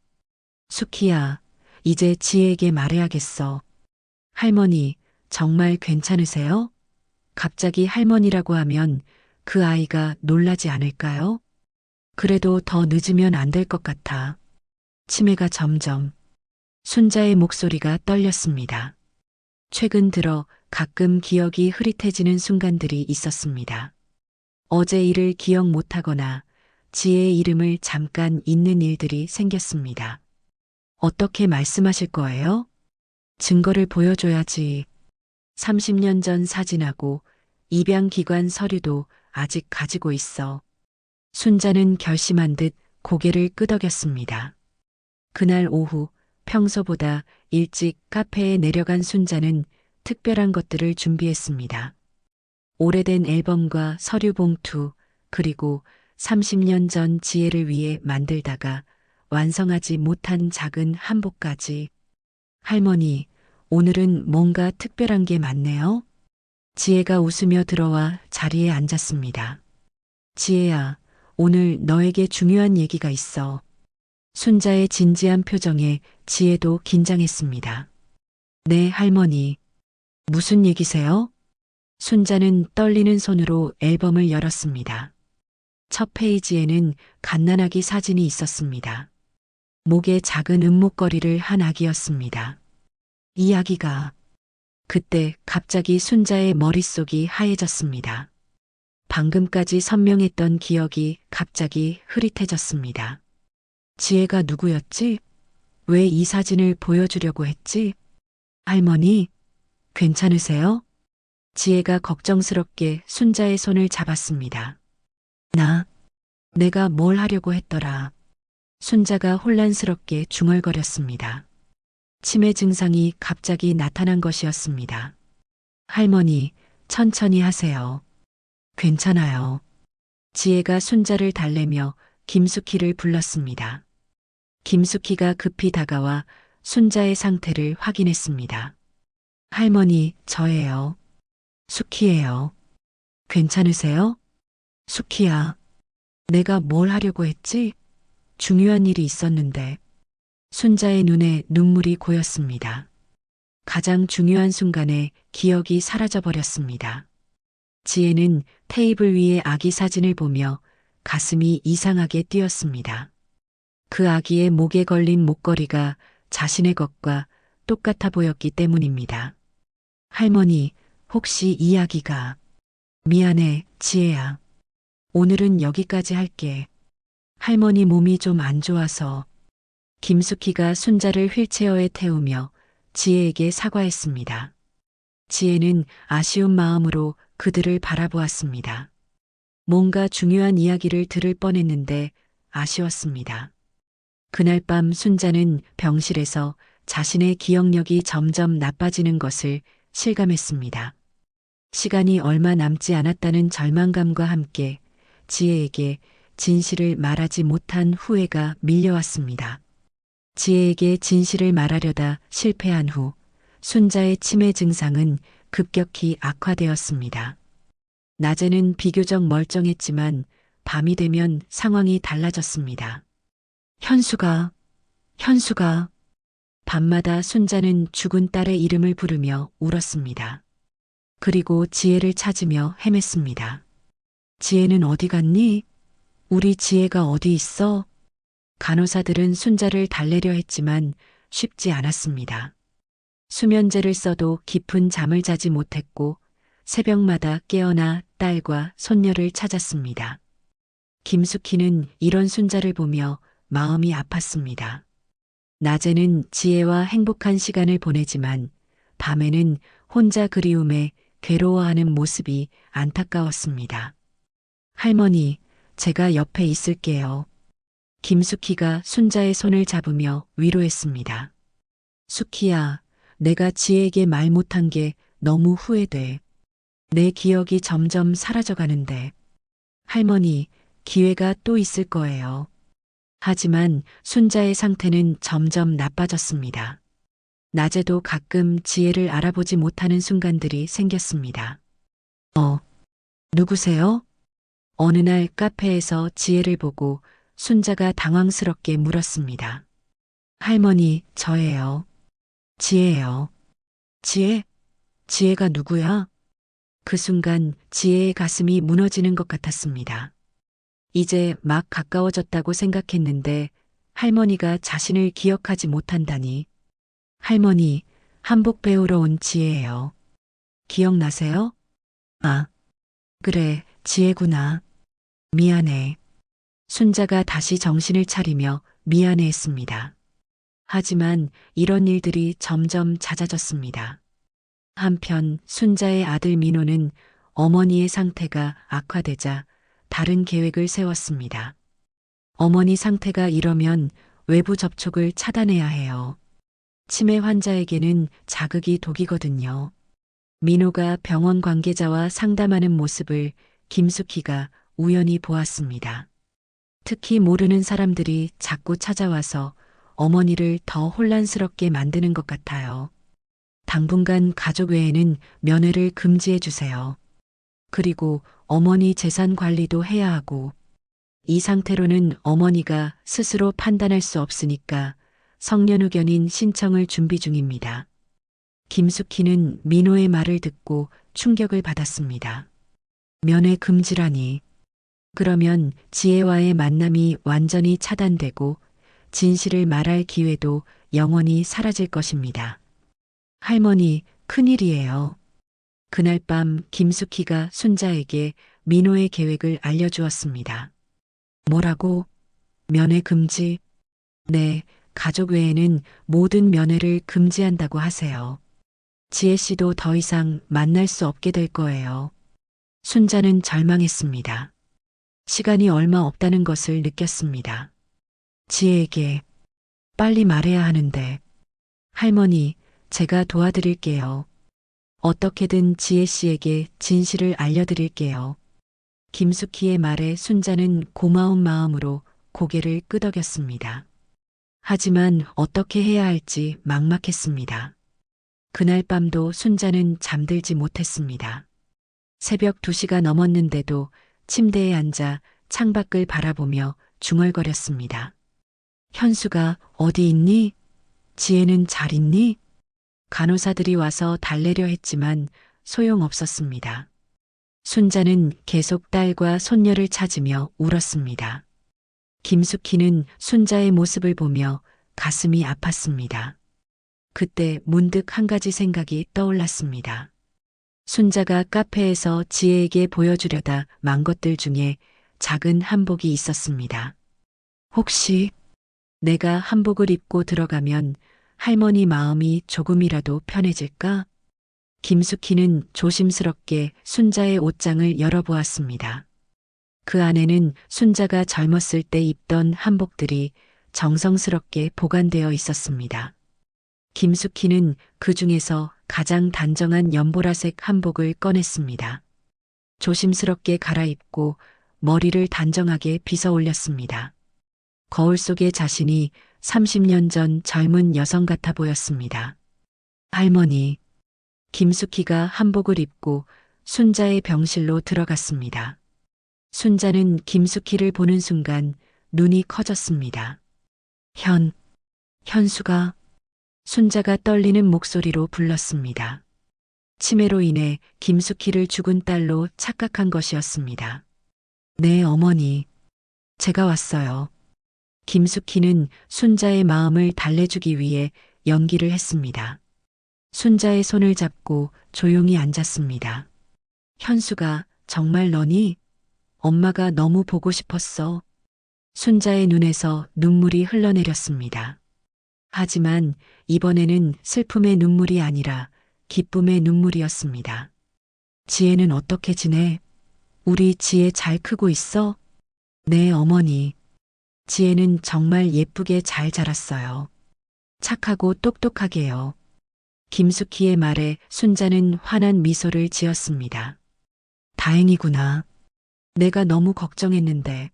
숙희야, 이제 지혜에게 말해야겠어. 할머니, 정말 괜찮으세요? 갑자기 할머니라고 하면 그 아이가 놀라지 않을까요? 그래도 더 늦으면 안 될 것 같아. 치매가 점점. 순자의 목소리가 떨렸습니다. 최근 들어 가끔 기억이 흐릿해지는 순간들이 있었습니다. 어제 일을 기억 못하거나 지혜의 이름을 잠깐 잊는 일들이 생겼습니다. 어떻게 말씀하실 거예요? 증거를 보여줘야지. 30년 전 사진하고 입양기관 서류도 아직 가지고 있어. 순자는 결심한 듯 고개를 끄덕였습니다. 그날 오후 평소보다 일찍 카페에 내려간 순자는 특별한 것들을 준비했습니다. 오래된 앨범과 서류 봉투, 그리고 30년 전 지혜를 위해 만들다가 완성하지 못한 작은 한복까지. 할머니, 오늘은 뭔가 특별한 게 많네요. 지혜가 웃으며 들어와 자리에 앉았습니다. 지혜야, 오늘 너에게 중요한 얘기가 있어. 순자의 진지한 표정에 지혜도 긴장했습니다. 네, 할머니. 무슨 얘기세요? 순자는 떨리는 손으로 앨범을 열었습니다. 첫 페이지에는 갓난아기 사진이 있었습니다. 목에 작은 은목걸이를 한 아기였습니다. 이 아기가. 그때 갑자기 순자의 머릿속이 하얘졌습니다. 방금까지 선명했던 기억이 갑자기 흐릿해졌습니다. 지혜가 누구였지? 왜 이 사진을 보여주려고 했지? 할머니, 괜찮으세요? 지혜가 걱정스럽게 순자의 손을 잡았습니다. 내가 뭘 하려고 했더라. 순자가 혼란스럽게 중얼거렸습니다. 치매 증상이 갑자기 나타난 것이었습니다. 할머니, 천천히 하세요. 괜찮아요. 지혜가 순자를 달래며 김숙희를 불렀습니다. 김숙희가 급히 다가와 순자의 상태를 확인했습니다. 할머니, 저예요. 숙희예요. 괜찮으세요? 숙희야, 내가 뭘 하려고 했지? 중요한 일이 있었는데. 순자의 눈에 눈물이 고였습니다. 가장 중요한 순간에 기억이 사라져버렸습니다. 지혜는 테이블 위의 아기 사진을 보며 가슴이 이상하게 뛰었습니다. 그 아기의 목에 걸린 목걸이가 자신의 것과 똑같아 보였기 때문입니다. 할머니, 혹시 이 아기가... 미안해, 지혜야. 오늘은 여기까지 할게. 할머니 몸이 좀 안 좋아서. 김숙희가 순자를 휠체어에 태우며 지혜에게 사과했습니다. 지혜는 아쉬운 마음으로 그들을 바라보았습니다. 뭔가 중요한 이야기를 들을 뻔했는데 아쉬웠습니다. 그날 밤 순자는 병실에서 자신의 기억력이 점점 나빠지는 것을 실감했습니다. 시간이 얼마 남지 않았다는 절망감과 함께 지혜에게 진실을 말하지 못한 후회가 밀려왔습니다. 지혜에게 진실을 말하려다 실패한 후 순자의 치매 증상은 급격히 악화되었습니다. 낮에는 비교적 멀쩡했지만 밤이 되면 상황이 달라졌습니다. 현수가. 밤마다 순자는 죽은 딸의 이름을 부르며 울었습니다. 그리고 지혜를 찾으며 헤맸습니다. 지혜는 어디 갔니? 우리 지혜가 어디 있어? 간호사들은 순자를 달래려 했지만 쉽지 않았습니다. 수면제를 써도 깊은 잠을 자지 못했고 새벽마다 깨어나 딸과 손녀를 찾았습니다. 김숙희는 이런 순자를 보며 마음이 아팠습니다. 낮에는 지혜와 행복한 시간을 보내지만 밤에는 혼자 그리움에 괴로워하는 모습이 안타까웠습니다. 할머니, 제가 옆에 있을게요. 김숙희가 순자의 손을 잡으며 위로했습니다. 숙희야, 내가 지혜에게 말 못한 게 너무 후회돼. 내 기억이 점점 사라져가는데. 할머니, 기회가 또 있을 거예요. 하지만 순자의 상태는 점점 나빠졌습니다. 낮에도 가끔 지혜를 알아보지 못하는 순간들이 생겼습니다. 누구세요? 어느 날 카페에서 지혜를 보고 순자가 당황스럽게 물었습니다. 할머니, 저예요. 지혜예요. 지혜? 지혜가 누구야? 그 순간 지혜의 가슴이 무너지는 것 같았습니다. 이제 막 가까워졌다고 생각했는데 할머니가 자신을 기억하지 못한다니. 할머니, 한복 배우러 온 지혜예요. 기억나세요? 아, 그래, 지혜구나. 미안해. 순자가 다시 정신을 차리며 미안해했습니다. 하지만 이런 일들이 점점 잦아졌습니다. 한편 순자의 아들 민호는 어머니의 상태가 악화되자 다른 계획을 세웠습니다. 어머니 상태가 이러면 외부 접촉을 차단해야 해요. 치매 환자에게는 자극이 독이거든요. 민호가 병원 관계자와 상담하는 모습을 김숙희가 우연히 보았습니다. 특히 모르는 사람들이 자꾸 찾아와서 어머니를 더 혼란스럽게 만드는 것 같아요. 당분간 가족 외에는 면회를 금지해 주세요. 그리고 어머니 재산 관리도 해야 하고, 이 상태로는 어머니가 스스로 판단할 수 없으니까 성년의견인 신청을 준비 중입니다. 김숙희는 민호의 말을 듣고 충격을 받았습니다. 면회 금지라니. 그러면 지혜와의 만남이 완전히 차단되고 진실을 말할 기회도 영원히 사라질 것입니다. 할머니, 큰일이에요. 그날 밤 김숙희가 순자에게 민호의 계획을 알려주었습니다. 뭐라고? 면회 금지? 네, 가족 외에는 모든 면회를 금지한다고 하세요. 지혜 씨도 더 이상 만날 수 없게 될 거예요. 순자는 절망했습니다. 시간이 얼마 없다는 것을 느꼈습니다. 지혜에게 빨리 말해야 하는데. 할머니, 제가 도와드릴게요. 어떻게든 지혜 씨에게 진실을 알려드릴게요. 김숙희의 말에 순자는 고마운 마음으로 고개를 끄덕였습니다. 하지만 어떻게 해야 할지 막막했습니다. 그날 밤도 순자는 잠들지 못했습니다. 새벽 2시가 넘었는데도 침대에 앉아 창밖을 바라보며 중얼거렸습니다. 현수가 어디 있니? 지혜는 잘 있니? 간호사들이 와서 달래려 했지만 소용없었습니다. 순자는 계속 딸과 손녀를 찾으며 울었습니다. 김숙희는 순자의 모습을 보며 가슴이 아팠습니다. 그때 문득 한 가지 생각이 떠올랐습니다. 순자가 카페에서 지혜에게 보여주려다 만 것들 중에 작은 한복이 있었습니다. 혹시 내가 한복을 입고 들어가면 할머니 마음이 조금이라도 편해질까? 김숙희는 조심스럽게 순자의 옷장을 열어보았습니다. 그 안에는 순자가 젊었을 때 입던 한복들이 정성스럽게 보관되어 있었습니다. 김숙희는 그 중에서 가장 단정한 연보라색 한복을 꺼냈습니다. 조심스럽게 갈아입고 머리를 단정하게 빗어 올렸습니다. 거울 속의 자신이 30년 전 젊은 여성 같아 보였습니다. 할머니, 김숙희가 한복을 입고 순자의 병실로 들어갔습니다. 순자는 김숙희를 보는 순간 눈이 커졌습니다. 현수가. 순자가 떨리는 목소리로 불렀습니다. 치매로 인해 김숙희를 죽은 딸로 착각한 것이었습니다. 네, 어머니. 제가 왔어요. 김숙희는 순자의 마음을 달래주기 위해 연기를 했습니다. 순자의 손을 잡고 조용히 앉았습니다. 현수가 정말 너니? 엄마가 너무 보고 싶었어. 순자의 눈에서 눈물이 흘러내렸습니다. 하지만 이번에는 슬픔의 눈물이 아니라 기쁨의 눈물이었습니다. 지혜는 어떻게 지내? 우리 지혜 잘 크고 있어? 네, 어머니. 지혜는 정말 예쁘게 잘 자랐어요. 착하고 똑똑하게요. 김숙희의 말에 순자는 환한 미소를 지었습니다. 다행이구나. 내가 너무 걱정했는데.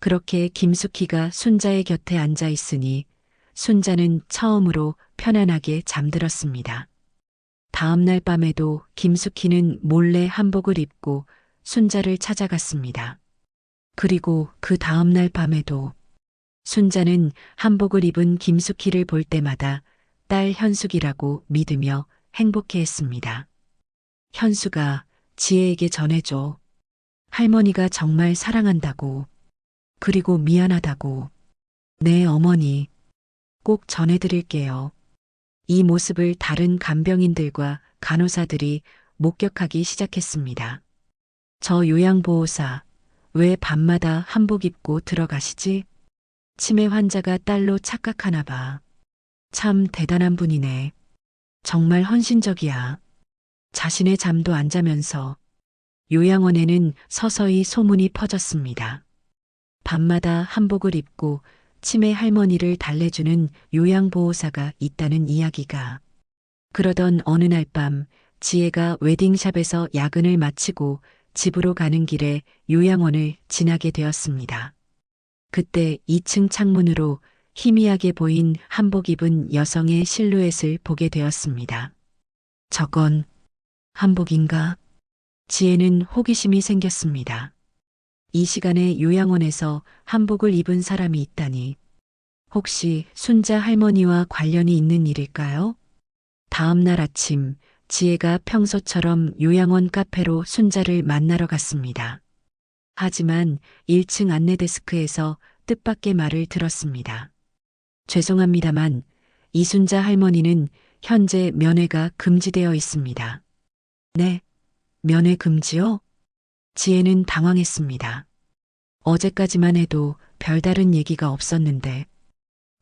그렇게 김숙희가 순자의 곁에 앉아 있으니 순자는 처음으로 편안하게 잠들었습니다. 다음 날 밤에도 김숙희는 몰래 한복을 입고 순자를 찾아갔습니다. 그리고 그 다음 날 밤에도 순자는 한복을 입은 김숙희를 볼 때마다 딸 현숙이라고 믿으며 행복해했습니다. 현수가 지혜에게 전해줘. 할머니가 정말 사랑한다고. 그리고 미안하다고. 네, 어머니. 꼭 전해드릴게요. 이 모습을 다른 간병인들과 간호사들이 목격하기 시작했습니다. 저 요양보호사, 왜 밤마다 한복 입고 들어가시지? 치매 환자가 딸로 착각하나 봐. 참 대단한 분이네. 정말 헌신적이야. 자신의 잠도 안 자면서 요양원에는 서서히 소문이 퍼졌습니다. 밤마다 한복을 입고 치매 할머니를 달래주는 요양보호사가 있다는 이야기가. 그러던 어느 날 밤 지혜가 웨딩샵에서 야근을 마치고 집으로 가는 길에 요양원을 지나게 되었습니다. 그때 2층 창문으로 희미하게 보인 한복 입은 여성의 실루엣을 보게 되었습니다. 저건 한복인가? 지혜는 호기심이 생겼습니다. 이 시간에 요양원에서 한복을 입은 사람이 있다니. 혹시 순자 할머니와 관련이 있는 일일까요? 다음 날 아침, 지혜가 평소처럼 요양원 카페로 순자를 만나러 갔습니다. 하지만 1층 안내데스크에서 뜻밖의 말을 들었습니다. 죄송합니다만 이순자 할머니는 현재 면회가 금지되어 있습니다. 네, 면회 금지요? 지혜는 당황했습니다. 어제까지만 해도 별다른 얘기가 없었는데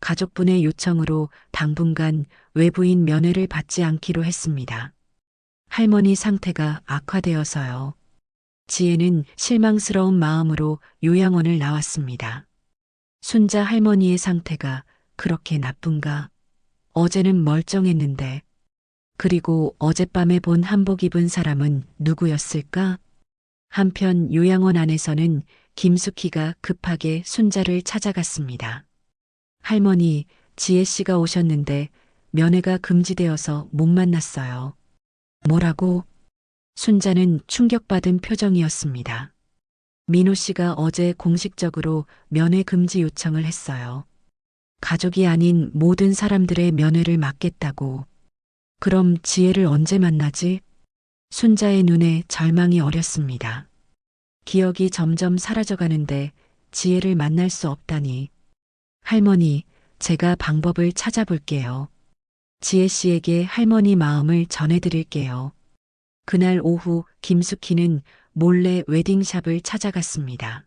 가족분의 요청으로 당분간 외부인 면회를 받지 않기로 했습니다. 할머니 상태가 악화되어서요. 지혜는 실망스러운 마음으로 요양원을 나왔습니다. 순자 할머니의 상태가 그렇게 나쁜가? 어제는 멀쩡했는데. 그리고 어젯밤에 본 한복 입은 사람은 누구였을까? 한편 요양원 안에서는 김숙희가 급하게 순자를 찾아갔습니다. 할머니, 지혜 씨가 오셨는데 면회가 금지되어서 못 만났어요. 뭐라고? 순자는 충격받은 표정이었습니다. 민호 씨가 어제 공식적으로 면회 금지 요청을 했어요. 가족이 아닌 모든 사람들의 면회를 막겠다고. 그럼 지혜를 언제 만나지? 순자의 눈에 절망이 어렸습니다. 기억이 점점 사라져가는데 지혜를 만날 수 없다니. 할머니, 제가 방법을 찾아볼게요. 지혜 씨에게 할머니 마음을 전해드릴게요. 그날 오후 김숙희는 몰래 웨딩샵을 찾아갔습니다.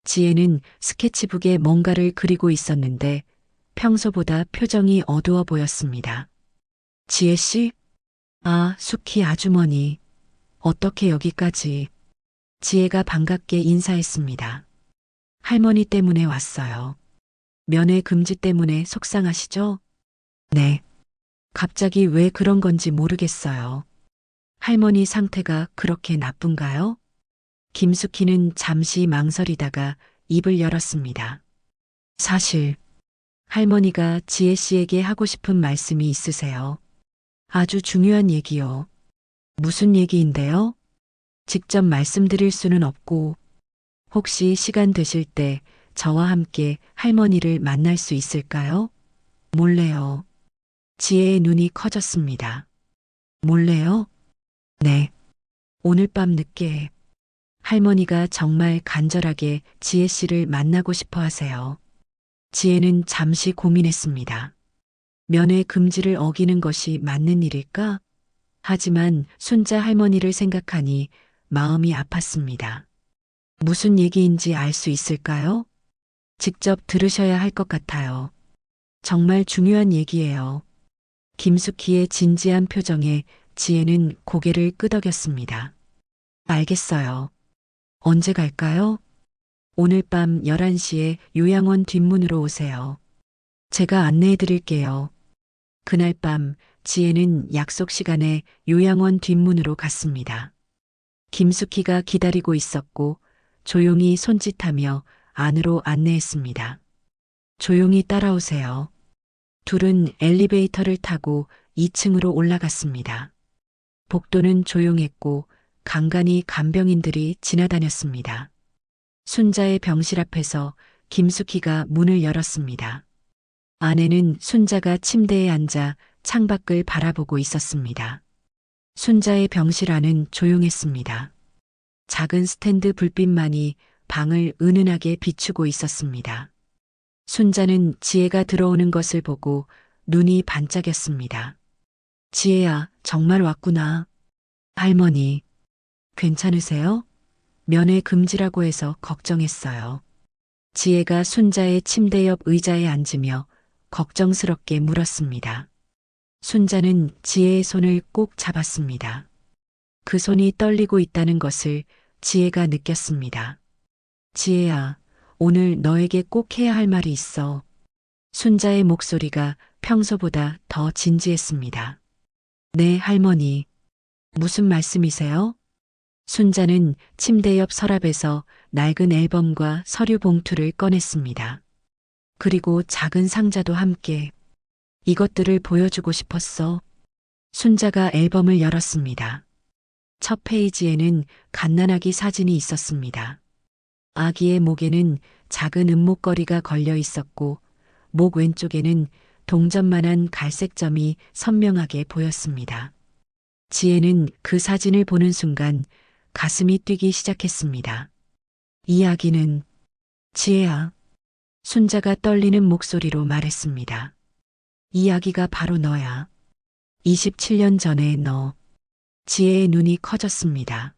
지혜는 스케치북에 뭔가를 그리고 있었는데 평소보다 표정이 어두워 보였습니다. 지혜 씨? 아, 숙희 아주머니. 어떻게 여기까지? 지혜가 반갑게 인사했습니다. 할머니 때문에 왔어요. 면회 금지 때문에 속상하시죠? 네. 갑자기 왜 그런 건지 모르겠어요. 할머니 상태가 그렇게 나쁜가요? 김숙희는 잠시 망설이다가 입을 열었습니다. 사실 할머니가 지혜 씨에게 하고 싶은 말씀이 있으세요. 아주 중요한 얘기요. 무슨 얘기인데요? 직접 말씀드릴 수는 없고 혹시 시간 되실 때 저와 함께 할머니를 만날 수 있을까요? 몰래요. 지혜의 눈이 커졌습니다. 몰래요? 네. 오늘 밤 늦게 할머니가 정말 간절하게 지혜 씨를 만나고 싶어 하세요. 지혜는 잠시 고민했습니다. 면회 금지를 어기는 것이 맞는 일일까? 하지만 순자 할머니를 생각하니 마음이 아팠습니다. 무슨 얘기인지 알 수 있을까요? 직접 들으셔야 할 것 같아요. 정말 중요한 얘기예요. 김숙희의 진지한 표정에 지혜는 고개를 끄덕였습니다. 알겠어요. 언제 갈까요? 오늘 밤 11시에 요양원 뒷문으로 오세요. 제가 안내해 드릴게요. 그날 밤 지혜는 약속 시간에 요양원 뒷문으로 갔습니다. 김숙희가 기다리고 있었고 조용히 손짓하며 안으로 안내했습니다. 조용히 따라오세요. 둘은 엘리베이터를 타고 2층으로 올라갔습니다. 복도는 조용했고 간간히 간병인들이 지나다녔습니다. 순자의 병실 앞에서 김숙희가 문을 열었습니다. 아내는 순자가 침대에 앉아 창밖을 바라보고 있었습니다. 순자의 병실 안은 조용했습니다. 작은 스탠드 불빛만이 방을 은은하게 비추고 있었습니다. 순자는 지혜가 들어오는 것을 보고 눈이 반짝였습니다. 지혜야, 정말 왔구나. 할머니, 괜찮으세요? 면회 금지라고 해서 걱정했어요. 지혜가 순자의 침대 옆 의자에 앉으며 걱정스럽게 물었습니다. 순자는 지혜의 손을 꼭 잡았습니다. 그 손이 떨리고 있다는 것을 지혜가 느꼈습니다. 지혜야, 오늘 너에게 꼭 해야 할 말이 있어. 순자의 목소리가 평소보다 더 진지했습니다. 네, 할머니. 무슨 말씀이세요? 순자는 침대 옆 서랍에서 낡은 앨범과 서류 봉투를 꺼냈습니다. 그리고 작은 상자도 함께. 이것들을 보여주고 싶었어. 순자가 앨범을 열었습니다. 첫 페이지에는 갓난아기 사진이 있었습니다. 아기의 목에는 작은 은목걸이가 걸려 있었고 목 왼쪽에는 동전만한 갈색 점이 선명하게 보였습니다. 지혜는 그 사진을 보는 순간 가슴이 뛰기 시작했습니다. 이 아기는 지혜야. 순자가 떨리는 목소리로 말했습니다. 이 아기가 바로 너야. 27년 전에 너. 지혜의 눈이 커졌습니다.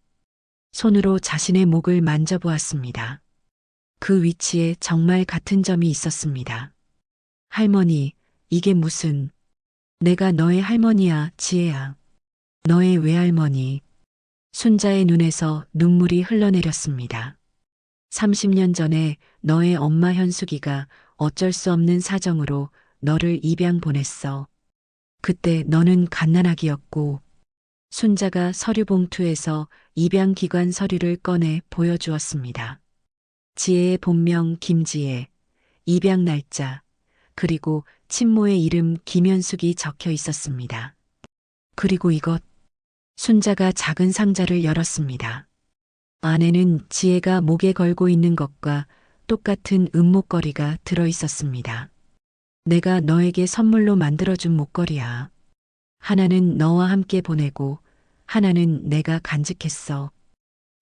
손으로 자신의 목을 만져보았습니다. 그 위치에 정말 같은 점이 있었습니다. 할머니, 이게 무슨... 내가 너의 할머니야, 지혜야. 너의 외할머니. 순자의 눈에서 눈물이 흘러내렸습니다. 30년 전에 너의 엄마 현숙이가 어쩔 수 없는 사정으로 너를 입양 보냈어. 그때 너는 갓난아기였고 순자가 서류 봉투에서 입양 기관 서류를 꺼내 보여주었습니다. 지혜의 본명 김지혜, 입양 날짜, 그리고 친모의 이름 김현숙이 적혀 있었습니다. 그리고 이것, 순자가 작은 상자를 열었습니다. 안에는 지혜가 목에 걸고 있는 것과 똑같은 은목걸이가 들어 있었습니다. 내가 너에게 선물로 만들어준 목걸이야. 하나는 너와 함께 보내고 하나는 내가 간직했어.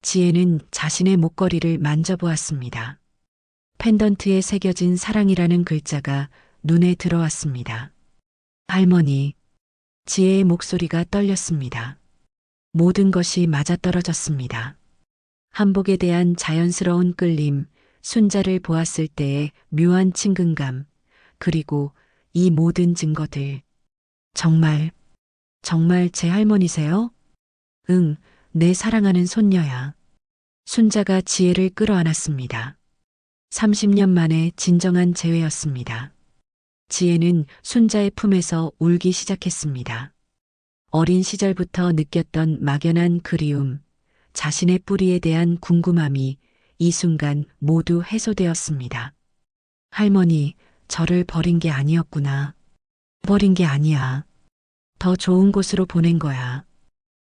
지혜는 자신의 목걸이를 만져보았습니다. 펜던트에 새겨진 사랑이라는 글자가 눈에 들어왔습니다. 할머니, 지혜의 목소리가 떨렸습니다. 모든 것이 맞아떨어졌습니다. 한복에 대한 자연스러운 끌림, 순자를 보았을 때의 묘한 친근감, 그리고 이 모든 증거들. 정말 제 할머니세요? 응, 내 사랑하는 손녀야. 순자가 지혜를 끌어안았습니다. 30년 만에 진정한 재회였습니다. 지혜는 순자의 품에서 울기 시작했습니다. 어린 시절부터 느꼈던 막연한 그리움, 자신의 뿌리에 대한 궁금함이 이 순간 모두 해소되었습니다. 할머니, 저를 버린 게 아니었구나. 버린 게 아니야. 더 좋은 곳으로 보낸 거야.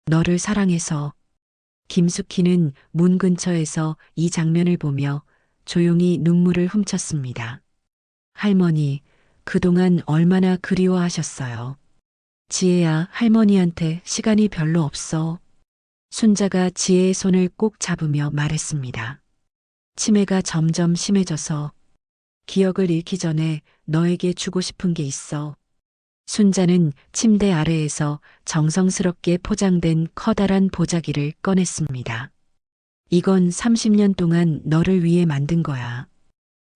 너를 사랑해서. 김숙희는 문 근처에서 이 장면을 보며 조용히 눈물을 훔쳤습니다. 할머니, 그동안 얼마나 그리워하셨어요. 지혜야, 할머니한테 시간이 별로 없어. 순자가 지혜의 손을 꼭 잡으며 말했습니다. 치매가 점점 심해져서 기억을 잃기 전에 너에게 주고 싶은 게 있어. 순자는 침대 아래에서 정성스럽게 포장된 커다란 보자기를 꺼냈습니다. 이건 30년 동안 너를 위해 만든 거야.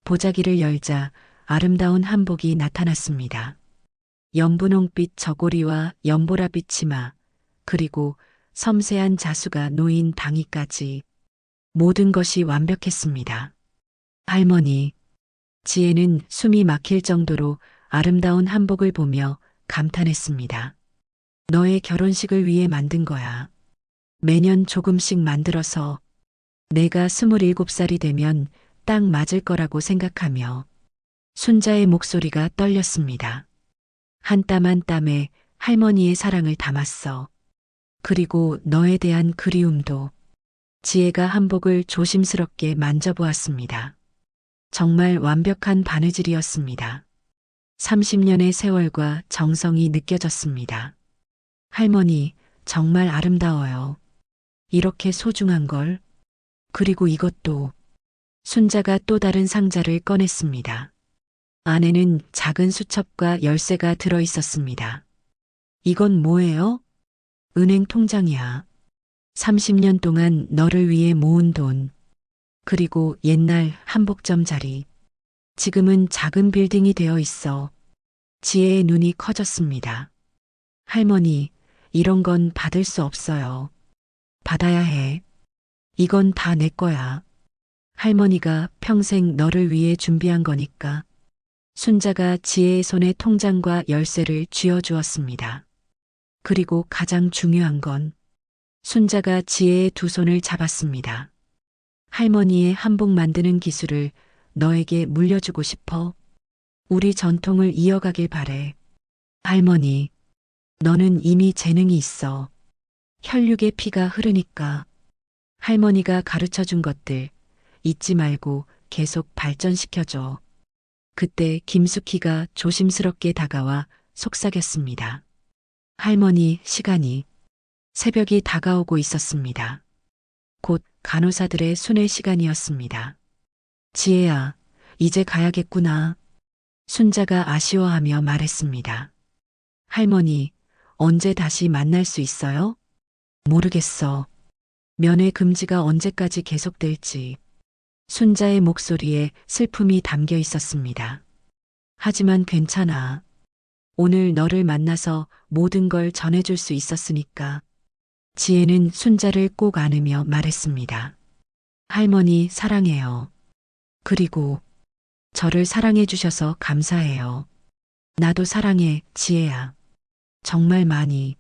보자기를 열자 아름다운 한복이 나타났습니다. 연분홍빛 저고리와 연보라빛 치마, 그리고 섬세한 자수가 놓인 당이까지 모든 것이 완벽했습니다. 할머니, 지혜는 숨이 막힐 정도로 아름다운 한복을 보며 감탄했습니다. 너의 결혼식을 위해 만든 거야. 매년 조금씩 만들어서 내가 27살이 되면 딱 맞을 거라고 생각하며 순자의 목소리가 떨렸습니다. 한 땀 한 땀에 할머니의 사랑을 담았어. 그리고 너에 대한 그리움도. 지혜가 한복을 조심스럽게 만져보았습니다. 정말 완벽한 바느질이었습니다. 30년의 세월과 정성이 느껴졌습니다. 할머니, 정말 아름다워요. 이렇게 소중한 걸. 그리고 이것도. 순자가 또 다른 상자를 꺼냈습니다. 안에는 작은 수첩과 열쇠가 들어 있었습니다. 이건 뭐예요? 은행 통장이야. 30년 동안 너를 위해 모은 돈. 그리고 옛날 한복점 자리. 지금은 작은 빌딩이 되어 있어. 지혜의 눈이 커졌습니다. 할머니, 이런 건 받을 수 없어요. 받아야 해. 이건 다 내 거야. 할머니가 평생 너를 위해 준비한 거니까. 순자가 지혜의 손에 통장과 열쇠를 쥐어주었습니다. 그리고 가장 중요한 건 순자가 지혜의 두 손을 잡았습니다. 할머니의 한복 만드는 기술을 너에게 물려주고 싶어. 우리 전통을 이어가길 바래. 할머니, 너는 이미 재능이 있어. 혈육의 피가 흐르니까. 할머니가 가르쳐 준 것들 잊지 말고 계속 발전시켜줘. 그때 김숙희가 조심스럽게 다가와 속삭였습니다. 할머니, 시간이. 새벽이 다가오고 있었습니다. 곧 간호사들의 순회 시간이었습니다. 지혜야, 이제 가야겠구나. 순자가 아쉬워하며 말했습니다. 할머니, 언제 다시 만날 수 있어요? 모르겠어. 면회 금지가 언제까지 계속될지. 순자의 목소리에 슬픔이 담겨 있었습니다. 하지만 괜찮아. 오늘 너를 만나서 모든 걸 전해줄 수 있었으니까. 지혜는 순자를 꼭 안으며 말했습니다. 할머니 사랑해요. 그리고 저를 사랑해 주셔서 감사해요. 나도 사랑해, 지혜야. 정말 많이.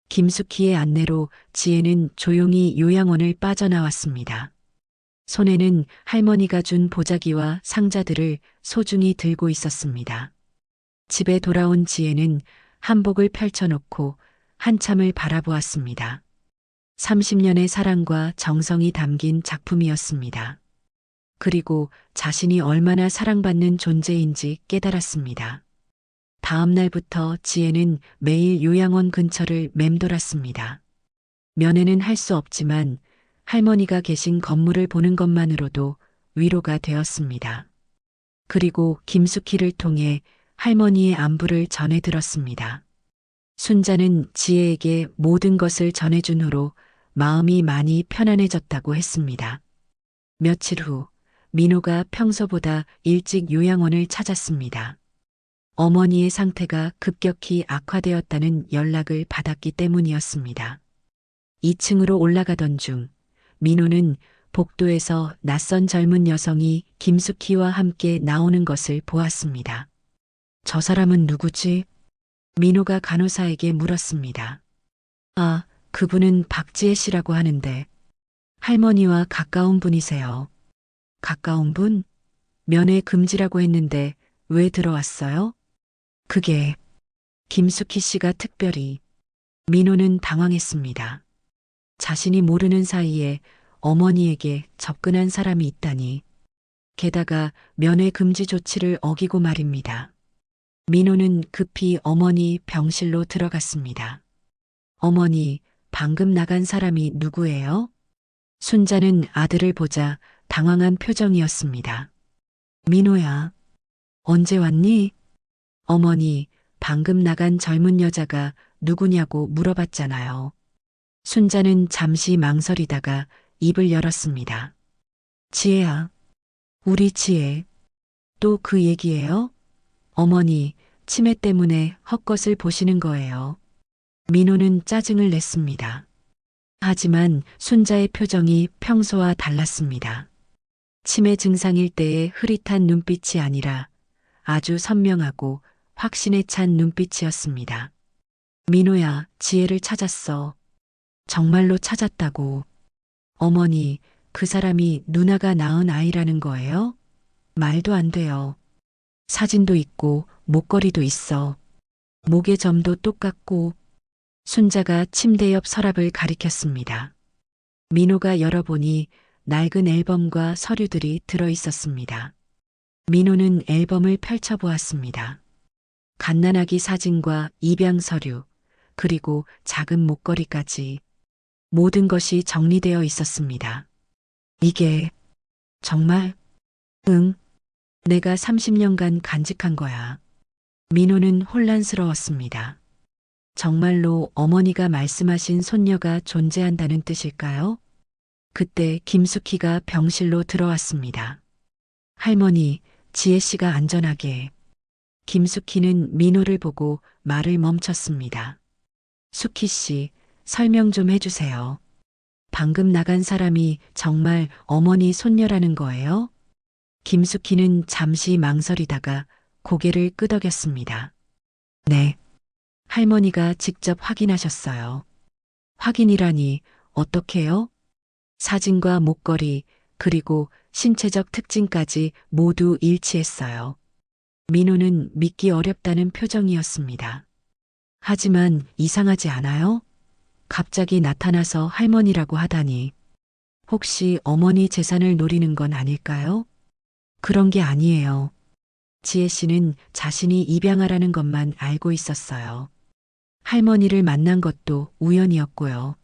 김숙희의 안내로 지혜는 조용히 요양원을 빠져나왔습니다. 손에는 할머니가 준 보자기와 상자들을 소중히 들고 있었습니다. 집에 돌아온 지혜는 한복을 펼쳐놓고 한참을 바라보았습니다. 30년의 사랑과 정성이 담긴 작품이었습니다. 그리고 자신이 얼마나 사랑받는 존재인지 깨달았습니다. 다음 날부터 지혜는 매일 요양원 근처를 맴돌았습니다. 면회는 할 수 없지만 할머니가 계신 건물을 보는 것만으로도 위로가 되었습니다. 그리고 김숙희를 통해 할머니의 안부를 전해 들었습니다. 순자는 지혜에게 모든 것을 전해준 후로 마음이 많이 편안해졌다고 했습니다. 며칠 후 민호가 평소보다 일찍 요양원을 찾았습니다. 어머니의 상태가 급격히 악화되었다는 연락을 받았기 때문이었습니다. 2층으로 올라가던 중 민호는 복도에서 낯선 젊은 여성이 김숙희와 함께 나오는 것을 보았습니다. 저 사람은 누구지? 민호가 간호사에게 물었습니다. 아, 그분은 박지혜 씨라고 하는데 할머니와 가까운 분이세요. 가까운 분? 면회 금지라고 했는데 왜 들어왔어요? 그게 김숙희 씨가 특별히. 민호는 당황했습니다. 자신이 모르는 사이에 어머니에게 접근한 사람이 있다니. 게다가 면회 금지 조치를 어기고 말입니다. 민호는 급히 어머니 병실로 들어갔습니다. 어머니, 방금 나간 사람이 누구예요? 순자는 아들을 보자 당황한 표정이었습니다. 민호야, 언제 왔니? 어머니, 방금 나간 젊은 여자가 누구냐고 물어봤잖아요. 순자는 잠시 망설이다가 입을 열었습니다. 지혜야, 우리 지혜. 또 그 얘기예요? 어머니, 치매 때문에 헛것을 보시는 거예요. 민호는 짜증을 냈습니다. 하지만 순자의 표정이 평소와 달랐습니다. 치매 증상일 때의 흐릿한 눈빛이 아니라 아주 선명하고 확신에 찬 눈빛이었습니다. 민호야, 지혜를 찾았어. 정말로 찾았다고. 어머니, 그 사람이 누나가 낳은 아이라는 거예요? 말도 안 돼요. 사진도 있고 목걸이도 있어. 목의 점도 똑같고. 순자가 침대 옆 서랍을 가리켰습니다. 민호가 열어보니 낡은 앨범과 서류들이 들어 있었습니다. 민호는 앨범을 펼쳐보았습니다. 갓난아기 사진과 입양 서류, 그리고 작은 목걸이까지 모든 것이 정리되어 있었습니다. 이게 정말? 응, 내가 30년간 간직한 거야. 민호는 혼란스러웠습니다. 정말로 어머니가 말씀하신 손녀가 존재한다는 뜻일까요? 그때 김숙희가 병실로 들어왔습니다. 할머니, 지혜 씨가 안전하게. 김숙희는 민호를 보고 말을 멈췄습니다. 숙희 씨, 설명 좀 해주세요. 방금 나간 사람이 정말 어머니 손녀라는 거예요? 김숙희는 잠시 망설이다가 고개를 끄덕였습니다. 네. 할머니가 직접 확인하셨어요. 확인이라니 어떻게요? 사진과 목걸이, 그리고 신체적 특징까지 모두 일치했어요. 민호는 믿기 어렵다는 표정이었습니다. 하지만 이상하지 않아요? 갑자기 나타나서 할머니라고 하다니. 혹시 어머니 재산을 노리는 건 아닐까요? 그런 게 아니에요. 지혜 씨는 자신이 입양하라는 것만 알고 있었어요. 할머니를 만난 것도 우연이었고요.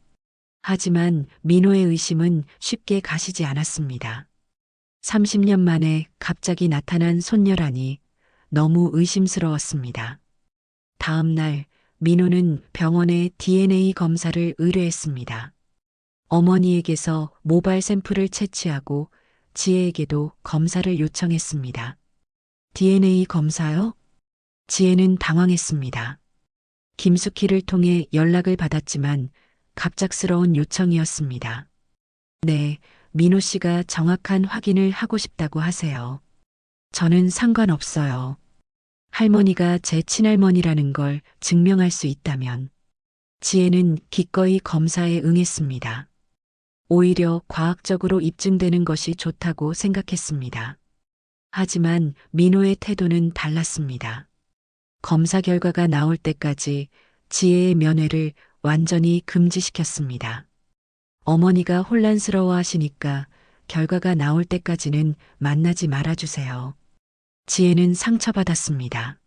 하지만 민호의 의심은 쉽게 가시지 않았습니다. 30년 만에 갑자기 나타난 손녀라니 너무 의심스러웠습니다. 다음 날 민호는 병원에 DNA 검사를 의뢰했습니다. 어머니에게서 모발 샘플을 채취하고 지혜에게도 검사를 요청했습니다. DNA 검사요? 지혜는 당황했습니다. 김숙희를 통해 연락을 받았지만 갑작스러운 요청이었습니다. 네, 민호 씨가 정확한 확인을 하고 싶다고 하세요. 저는 상관없어요. 할머니가 제 친할머니라는 걸 증명할 수 있다면. 지혜는 기꺼이 검사에 응했습니다. 오히려 과학적으로 입증되는 것이 좋다고 생각했습니다. 하지만 민호의 태도는 달랐습니다. 검사 결과가 나올 때까지 지혜의 면회를 완전히 금지시켰습니다. 어머니가 혼란스러워 하시니까 결과가 나올 때까지는 만나지 말아주세요. 지혜는 상처받았습니다.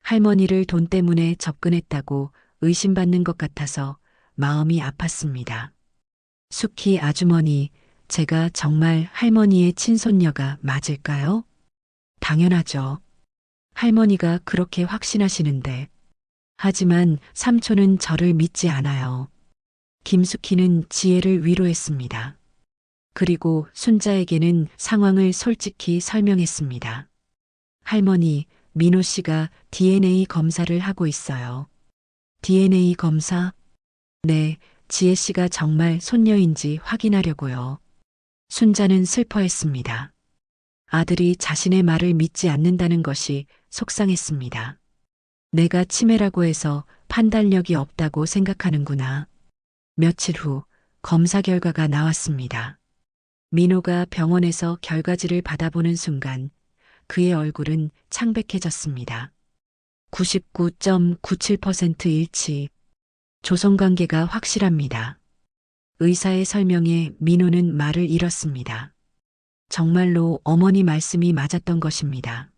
할머니를 돈 때문에 접근했다고 의심받는 것 같아서 마음이 아팠습니다. 숙희 아주머니, 제가 정말 할머니의 친손녀가 맞을까요? 당연하죠. 할머니가 그렇게 확신하시는데. 하지만 삼촌은 저를 믿지 않아요. 김숙희는 지혜를 위로했습니다. 그리고 순자에게는 상황을 솔직히 설명했습니다. 할머니, 민호 씨가 DNA 검사를 하고 있어요. DNA 검사? 네, 지혜 씨가 정말 손녀인지 확인하려고요. 순자는 슬퍼했습니다. 아들이 자신의 말을 믿지 않는다는 것이 속상했습니다. 내가 치매라고 해서 판단력이 없다고 생각하는구나. 며칠 후 검사 결과가 나왔습니다. 민호가 병원에서 결과지를 받아보는 순간 그의 얼굴은 창백해졌습니다. 99.97% 일치. 조성관계가 확실합니다. 의사의 설명에 민호는 말을 잃었습니다. 정말로 어머니 말씀이 맞았던 것입니다.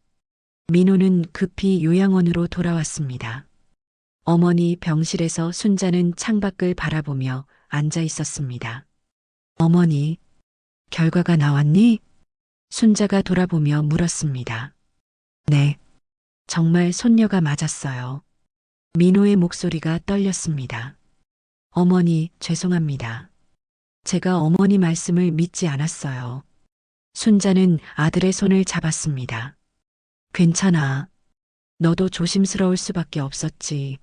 민호는 급히 요양원으로 돌아왔습니다. 어머니 병실에서 순자는 창밖을 바라보며 앉아 있었습니다. 어머니, 결과가 나왔니? 순자가 돌아보며 물었습니다. 네. 정말 손녀가 맞았어요. 민호의 목소리가 떨렸습니다. 어머니, 죄송합니다. 제가 어머니 말씀을 믿지 않았어요. 순자는 아들의 손을 잡았습니다. 괜찮아. 너도 조심스러울 수밖에 없었지.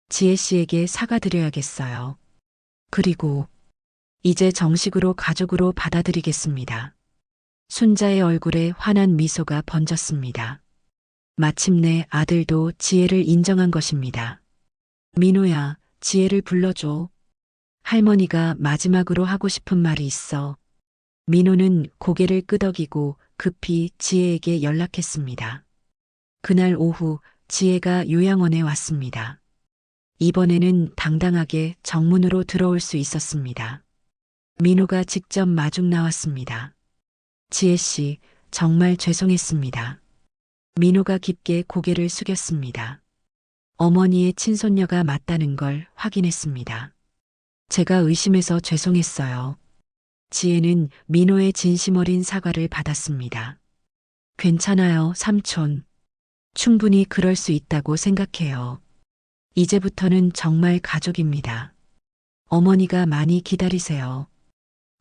지혜 씨에게 사과드려야겠어요. 그리고 이제 정식으로 가족으로 받아들이겠습니다. 순자의 얼굴에 환한 미소가 번졌습니다. 마침내 아들도 지혜를 인정한 것입니다. 민호야, 지혜를 불러줘. 할머니가 마지막으로 하고 싶은 말이 있어. 민호는 고개를 끄덕이고 급히 지혜에게 연락했습니다. 그날 오후 지혜가 요양원에 왔습니다. 이번에는 당당하게 정문으로 들어올 수 있었습니다. 민호가 직접 마중 나왔습니다. 지혜 씨, 정말 죄송했습니다. 민호가 깊게 고개를 숙였습니다. 어머니의 친손녀가 맞다는 걸 확인했습니다. 제가 의심해서 죄송했어요. 지혜는 민호의 진심 어린 사과를 받았습니다. 괜찮아요, 삼촌. 충분히 그럴 수 있다고 생각해요. 이제부터는 정말 가족입니다. 어머니가 많이 기다리세요.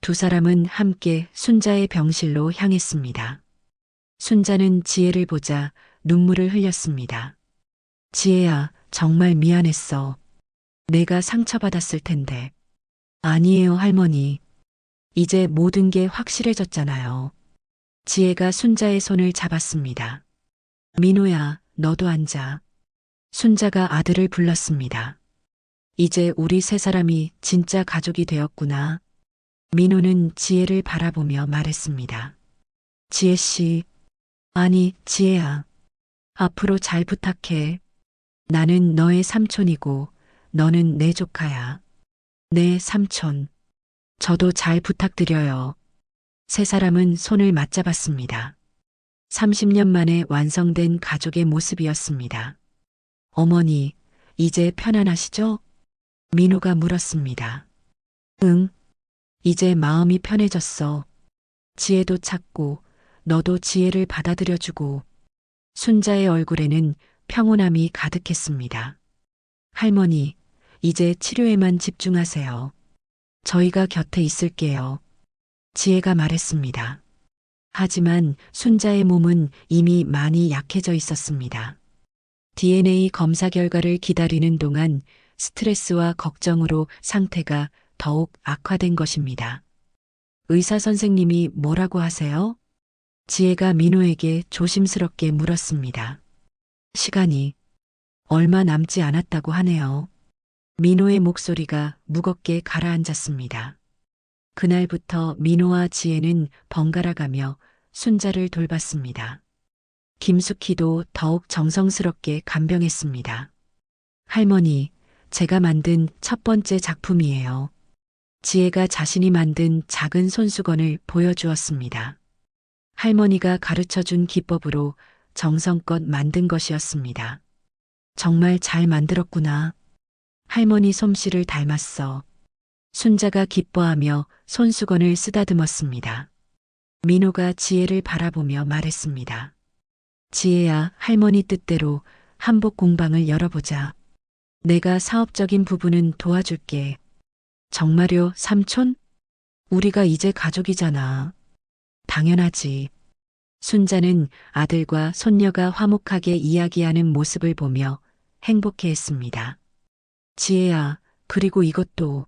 두 사람은 함께 순자의 병실로 향했습니다. 순자는 지혜를 보자 눈물을 흘렸습니다. 지혜야, 정말 미안했어. 내가 상처받았을 텐데. 아니에요, 할머니. 이제 모든 게 확실해졌잖아요. 지혜가 순자의 손을 잡았습니다. 민호야, 너도 앉아. 순자가 아들을 불렀습니다. 이제 우리 세 사람이 진짜 가족이 되었구나. 민호는 지혜를 바라보며 말했습니다. 지혜 씨, 아니, 지혜야. 앞으로 잘 부탁해. 나는 너의 삼촌이고 너는 내 조카야. 네, 삼촌. 저도 잘 부탁드려요. 세 사람은 손을 맞잡았습니다. 30년 만에 완성된 가족의 모습이었습니다. 어머니, 이제 편안하시죠? 민호가 물었습니다. 응. 이제 마음이 편해졌어. 지혜도 찾고 너도 지혜를 받아들여주고. 순자의 얼굴에는 평온함이 가득했습니다. 할머니, 이제 치료에만 집중하세요. 저희가 곁에 있을게요. 지혜가 말했습니다. 하지만 순자의 몸은 이미 많이 약해져 있었습니다. DNA 검사 결과를 기다리는 동안 스트레스와 걱정으로 상태가 더욱 악화된 것입니다. 의사 선생님이 뭐라고 하세요? 지혜가 민호에게 조심스럽게 물었습니다. 시간이 얼마 남지 않았다고 하네요. 민호의 목소리가 무겁게 가라앉았습니다. 그날부터 민호와 지혜는 번갈아가며 순자를 돌봤습니다. 김숙희도 더욱 정성스럽게 간병했습니다. 할머니, 제가 만든 첫 번째 작품이에요. 지혜가 자신이 만든 작은 손수건을 보여주었습니다. 할머니가 가르쳐준 기법으로 정성껏 만든 것이었습니다. 정말 잘 만들었구나. 할머니 솜씨를 닮았어. 순자가 기뻐하며 손수건을 쓰다듬었습니다. 민호가 지혜를 바라보며 말했습니다. 지혜야, 할머니 뜻대로 한복 공방을 열어보자. 내가 사업적인 부분은 도와줄게. 정말요, 삼촌? 우리가 이제 가족이잖아. 당연하지. 순자는 아들과 손녀가 화목하게 이야기하는 모습을 보며 행복해했습니다. 지혜야, 그리고 이것도.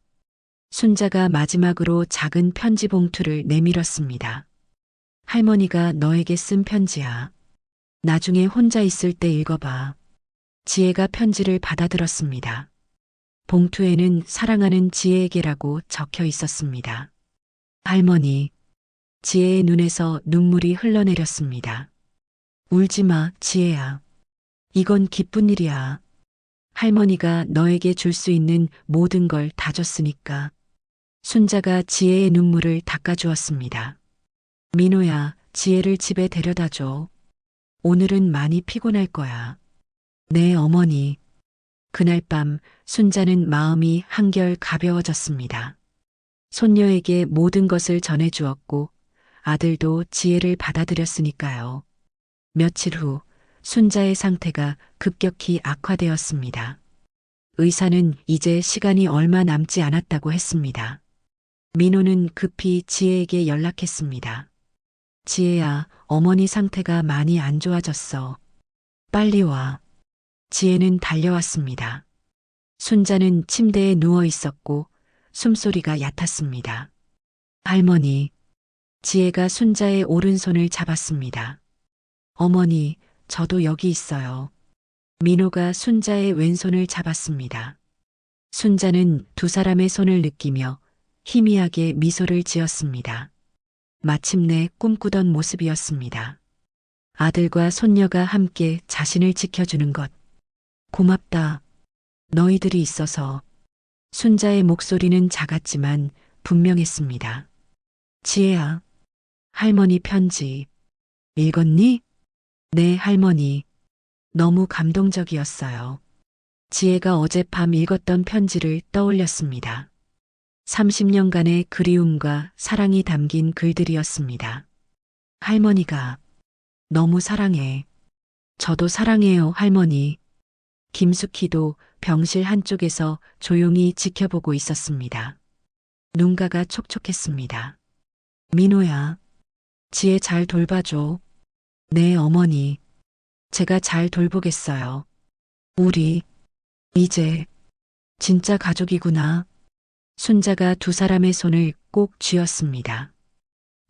순자가 마지막으로 작은 편지 봉투를 내밀었습니다. 할머니가 너에게 쓴 편지야. 나중에 혼자 있을 때 읽어봐. 지혜가 편지를 받아들었습니다. 봉투에는 사랑하는 지혜에게라고 적혀 있었습니다. 할머니, 지혜의 눈에서 눈물이 흘러내렸습니다. 울지 마, 지혜야. 이건 기쁜 일이야. 할머니가 너에게 줄 수 있는 모든 걸 다 줬으니까. 순자가 지혜의 눈물을 닦아주었습니다. 민호야, 지혜를 집에 데려다 줘. 오늘은 많이 피곤할 거야. 네, 어머니. 그날 밤 순자는 마음이 한결 가벼워졌습니다. 손녀에게 모든 것을 전해주었고 아들도 지혜를 받아들였으니까요. 며칠 후 순자의 상태가 급격히 악화되었습니다. 의사는 이제 시간이 얼마 남지 않았다고 했습니다. 민호는 급히 지혜에게 연락했습니다. 지혜야, 어머니 상태가 많이 안 좋아졌어. 빨리 와. 지혜는 달려왔습니다. 순자는 침대에 누워 있었고 숨소리가 얕았습니다. 할머니. 지혜가 순자의 오른손을 잡았습니다. 어머니, 저도 여기 있어요. 민호가 순자의 왼손을 잡았습니다. 순자는 두 사람의 손을 느끼며 희미하게 미소를 지었습니다. 마침내 꿈꾸던 모습이었습니다. 아들과 손녀가 함께 자신을 지켜주는 것. 고맙다. 너희들이 있어서. 순자의 목소리는 작았지만 분명했습니다. 지혜야, 할머니 편지. 읽었니? 네, 할머니. 너무 감동적이었어요. 지혜가 어젯밤 읽었던 편지를 떠올렸습니다. 30년간의 그리움과 사랑이 담긴 글들이었습니다. 할머니가 너무 사랑해. 저도 사랑해요, 할머니. 김숙희도 병실 한쪽에서 조용히 지켜보고 있었습니다. 눈가가 촉촉했습니다. 민호야, 지혜 잘 돌봐줘. 네, 어머니. 제가 잘 돌보겠어요. 우리 이제 진짜 가족이구나. 순자가 두 사람의 손을 꼭 쥐었습니다.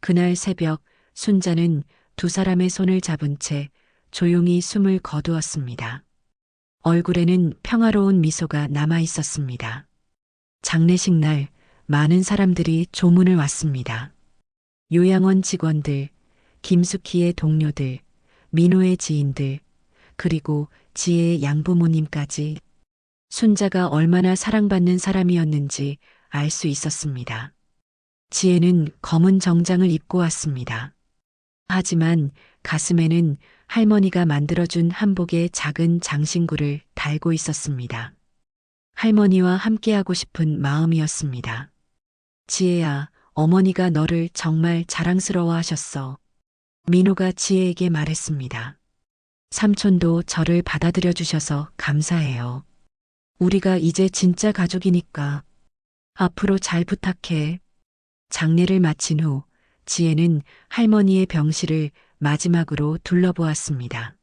그날 새벽 순자는 두 사람의 손을 잡은 채 조용히 숨을 거두었습니다. 얼굴에는 평화로운 미소가 남아 있었습니다. 장례식 날 많은 사람들이 조문을 왔습니다. 요양원 직원들, 김숙희의 동료들, 민호의 지인들, 그리고 지혜의 양부모님까지 순자가 얼마나 사랑받는 사람이었는지 알 수 있었습니다. 지혜는 검은 정장을 입고 왔습니다. 하지만 가슴에는 할머니가 만들어준 한복의 작은 장신구를 달고 있었습니다. 할머니와 함께하고 싶은 마음이었습니다. 지혜야, 어머니가 너를 정말 자랑스러워 하셨어. 민호가 지혜에게 말했습니다. 삼촌도 저를 받아들여 주셔서 감사해요. 우리가 이제 진짜 가족이니까 앞으로 잘 부탁해. 장례를 마친 후 지혜는 할머니의 병실을 마지막으로 둘러보았습니다.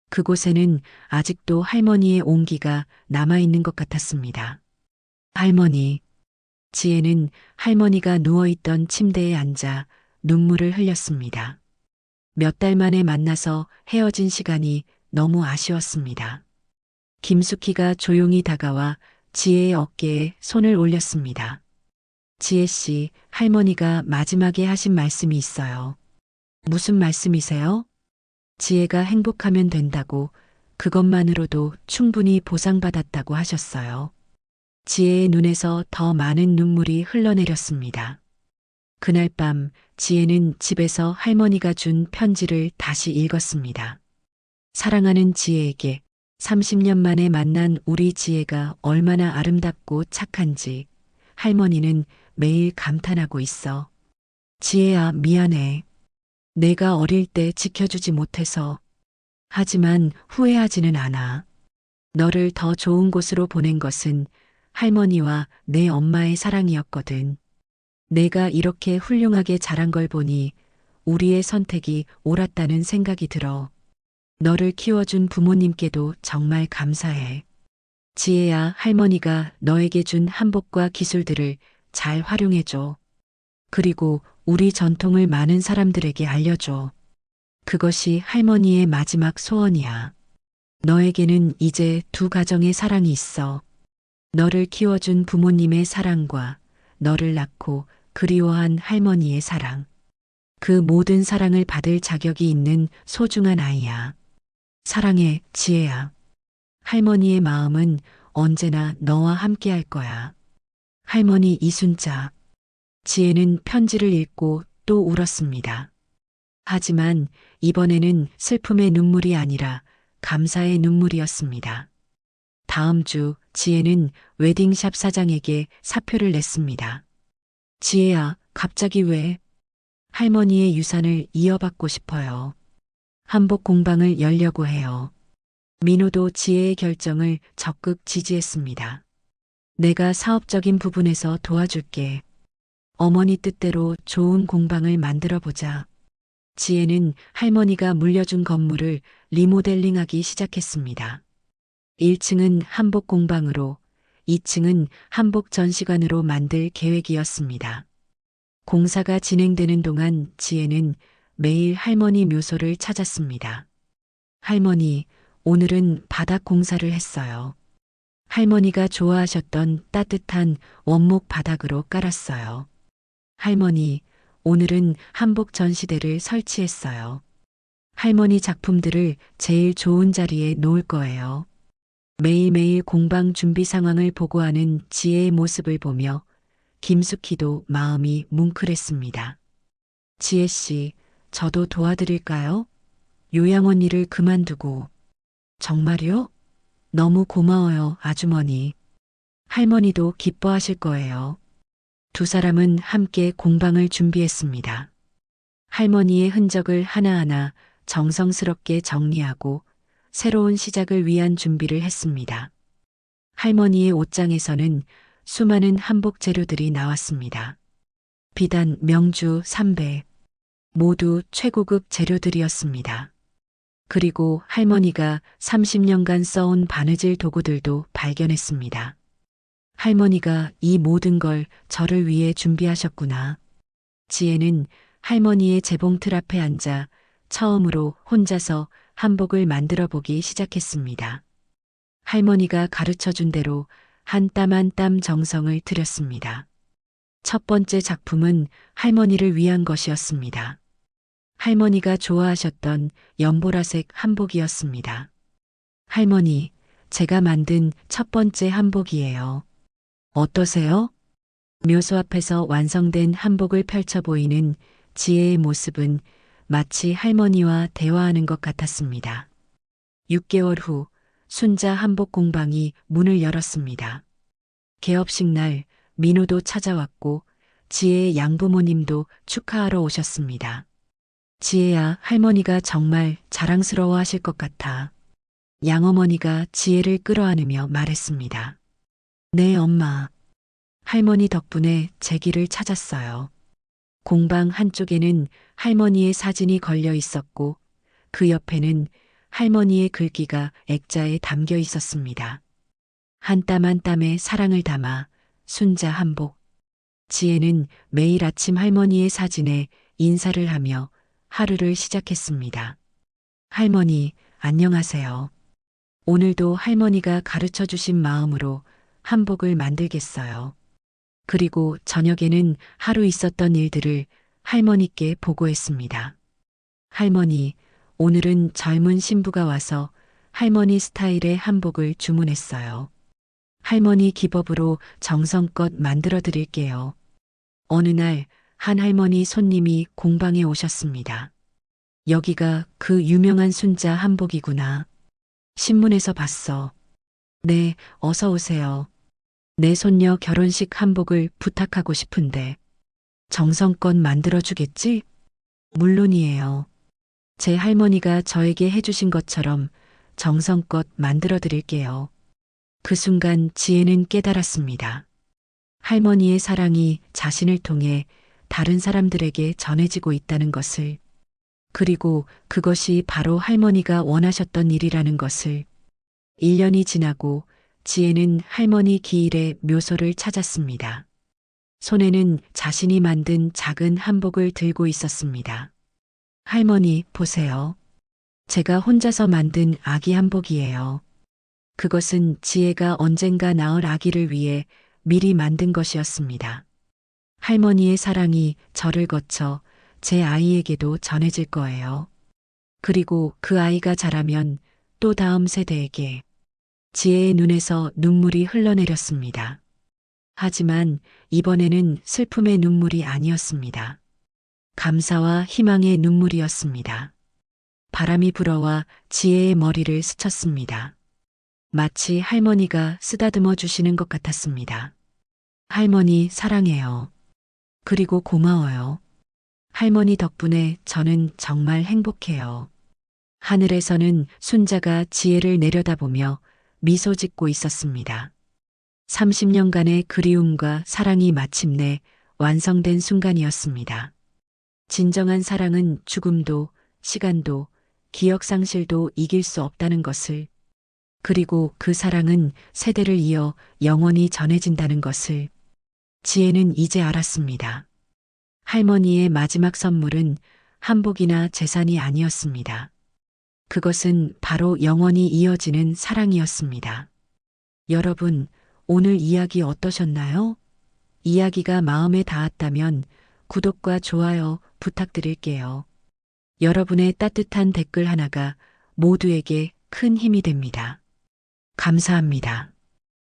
그곳에는 아직도 할머니의 온기가 남아있는 것 같았습니다. 할머니. 지혜는 할머니가 누워있던 침대에 앉아 눈물을 흘렸습니다. 몇 달 만에 만나서 헤어진 시간이 너무 아쉬웠습니다. 김숙희가 조용히 다가와 지혜의 어깨에 손을 올렸습니다. 지혜 씨, 할머니가 마지막에 하신 말씀이 있어요. 무슨 말씀이세요? 지혜가 행복하면 된다고, 그것만으로도 충분히 보상받았다고 하셨어요. 지혜의 눈에서 더 많은 눈물이 흘러내렸습니다. 그날 밤 지혜는 집에서 할머니가 준 편지를 다시 읽었습니다. 사랑하는 지혜에게 30년 만에 만난 우리 지혜가 얼마나 아름답고 착한지 할머니는 매일 감탄하고 있어. 지혜야, 미안해. 내가 어릴 때 지켜주지 못해서. 하지만 후회하지는 않아. 너를 더 좋은 곳으로 보낸 것은 할머니와 내 엄마의 사랑이었거든. 내가 이렇게 훌륭하게 자란 걸 보니 우리의 선택이 옳았다는 생각이 들어. 너를 키워준 부모님께도 정말 감사해. 지혜야, 할머니가 너에게 준 한복과 기술들을 잘 활용해줘. 그리고 우리 전통을 많은 사람들에게 알려줘. 그것이 할머니의 마지막 소원이야. 너에게는 이제 두 가정의 사랑이 있어. 너를 키워준 부모님의 사랑과 너를 낳고 그리워한 할머니의 사랑. 그 모든 사랑을 받을 자격이 있는 소중한 아이야. 사랑해, 지혜야. 할머니의 마음은 언제나 너와 함께 할 거야. 할머니 이순자. 지혜는 편지를 읽고 또 울었습니다. 하지만 이번에는 슬픔의 눈물이 아니라 감사의 눈물이었습니다. 다음 주 지혜는 웨딩샵 사장에게 사표를 냈습니다. 지혜야, 갑자기 왜? 할머니의 유산을 이어받고 싶어요. 한복 공방을 열려고 해요. 민호도 지혜의 결정을 적극 지지했습니다. 내가 사업적인 부분에서 도와줄게. 어머니 뜻대로 좋은 공방을 만들어 보자. 지혜는 할머니가 물려준 건물을 리모델링하기 시작했습니다. 1층은 한복 공방으로, 2층은 한복 전시관으로 만들 계획이었습니다. 공사가 진행되는 동안 지혜는 매일 할머니 묘소를 찾았습니다. 할머니, 오늘은 바닥 공사를 했어요. 할머니가 좋아하셨던 따뜻한 원목 바닥으로 깔았어요. 할머니, 오늘은 한복 전시대를 설치했어요. 할머니 작품들을 제일 좋은 자리에 놓을 거예요. 매일매일 공방 준비 상황을 보고하는 지혜의 모습을 보며 김숙희도 마음이 뭉클했습니다. 지혜 씨, 저도 도와드릴까요? 요양 언니를 그만두고. 정말요? 너무 고마워요, 아주머니. 할머니도 기뻐하실 거예요. 두 사람은 함께 공방을 준비했습니다. 할머니의 흔적을 하나하나 정성스럽게 정리하고 새로운 시작을 위한 준비를 했습니다. 할머니의 옷장에서는 수많은 한복 재료들이 나왔습니다. 비단, 명주, 삼배, 모두 최고급 재료들이었습니다. 그리고 할머니가 30년간 써온 바느질 도구들도 발견했습니다. 할머니가 이 모든 걸 저를 위해 준비하셨구나. 지혜는 할머니의 재봉틀 앞에 앉아 처음으로 혼자서 한복을 만들어 보기 시작했습니다. 할머니가 가르쳐 준 대로 한 땀 한 땀 정성을 들였습니다. 첫 번째 작품은 할머니를 위한 것이었습니다. 할머니가 좋아하셨던 연보라색 한복이었습니다. 할머니, 제가 만든 첫 번째 한복이에요. 어떠세요? 묘소 앞에서 완성된 한복을 펼쳐 보이는 지혜의 모습은 마치 할머니와 대화하는 것 같았습니다. 6개월 후 순자 한복 공방이 문을 열었습니다. 개업식 날 민호도 찾아왔고 지혜의 양부모님도 축하하러 오셨습니다. 지혜야, 할머니가 정말 자랑스러워 하실 것 같아. 양어머니가 지혜를 끌어안으며 말했습니다. 네, 엄마. 할머니 덕분에 제 길을 찾았어요. 공방 한쪽에는 할머니의 사진이 걸려 있었고 그 옆에는 할머니의 글귀가 액자에 담겨 있었습니다. 한 땀 한 땀에 사랑을 담아 순자 한복. 지혜는 매일 아침 할머니의 사진에 인사를 하며 하루를 시작했습니다. 할머니, 안녕하세요. 오늘도 할머니가 가르쳐 주신 마음으로 한복을 만들겠어요. 그리고 저녁에는 하루 있었던 일들을 할머니께 보고했습니다. 할머니, 오늘은 젊은 신부가 와서 할머니 스타일의 한복을 주문했어요. 할머니 기법으로 정성껏 만들어 드릴게요. 어느 날 한 할머니 손님이 공방에 오셨습니다. 여기가 그 유명한 순자 한복이구나. 신문에서 봤어. 네, 어서 오세요. 내 손녀 결혼식 한복을 부탁하고 싶은데 정성껏 만들어주겠지? 물론이에요. 제 할머니가 저에게 해주신 것처럼 정성껏 만들어 드릴게요. 그 순간 지혜는 깨달았습니다. 할머니의 사랑이 자신을 통해 다른 사람들에게 전해지고 있다는 것을, 그리고 그것이 바로 할머니가 원하셨던 일이라는 것을. 1년이 지나고 지혜는 할머니 기일의 묘소를 찾았습니다. 손에는 자신이 만든 작은 한복을 들고 있었습니다. 할머니, 보세요. 제가 혼자서 만든 아기 한복이에요. 그것은 지혜가 언젠가 낳을 아기를 위해 미리 만든 것이었습니다. 할머니의 사랑이 저를 거쳐 제 아이에게도 전해질 거예요. 그리고 그 아이가 자라면 또 다음 세대에게. 지혜의 눈에서 눈물이 흘러내렸습니다. 하지만 이번에는 슬픔의 눈물이 아니었습니다. 감사와 희망의 눈물이었습니다. 바람이 불어와 지혜의 머리를 스쳤습니다. 마치 할머니가 쓰다듬어 주시는 것 같았습니다. 할머니, 사랑해요. 그리고 고마워요. 할머니 덕분에 저는 정말 행복해요. 하늘에서는 순자가 지혜를 내려다보며 미소 짓고 있었습니다. 30년간의 그리움과 사랑이 마침내 완성된 순간이었습니다. 진정한 사랑은 죽음도, 시간도, 기억 상실도 이길 수 없다는 것을, 그리고 그 사랑은 세대를 이어 영원히 전해진다는 것을 지혜는 이제 알았습니다. 할머니의 마지막 선물은 한복이나 재산이 아니었습니다. 그것은 바로 영원히 이어지는 사랑이었습니다. 여러분, 오늘 이야기 어떠셨나요? 이야기가 마음에 닿았다면 구독과 좋아요 부탁드릴게요. 여러분의 따뜻한 댓글 하나가 모두에게 큰 힘이 됩니다. 감사합니다.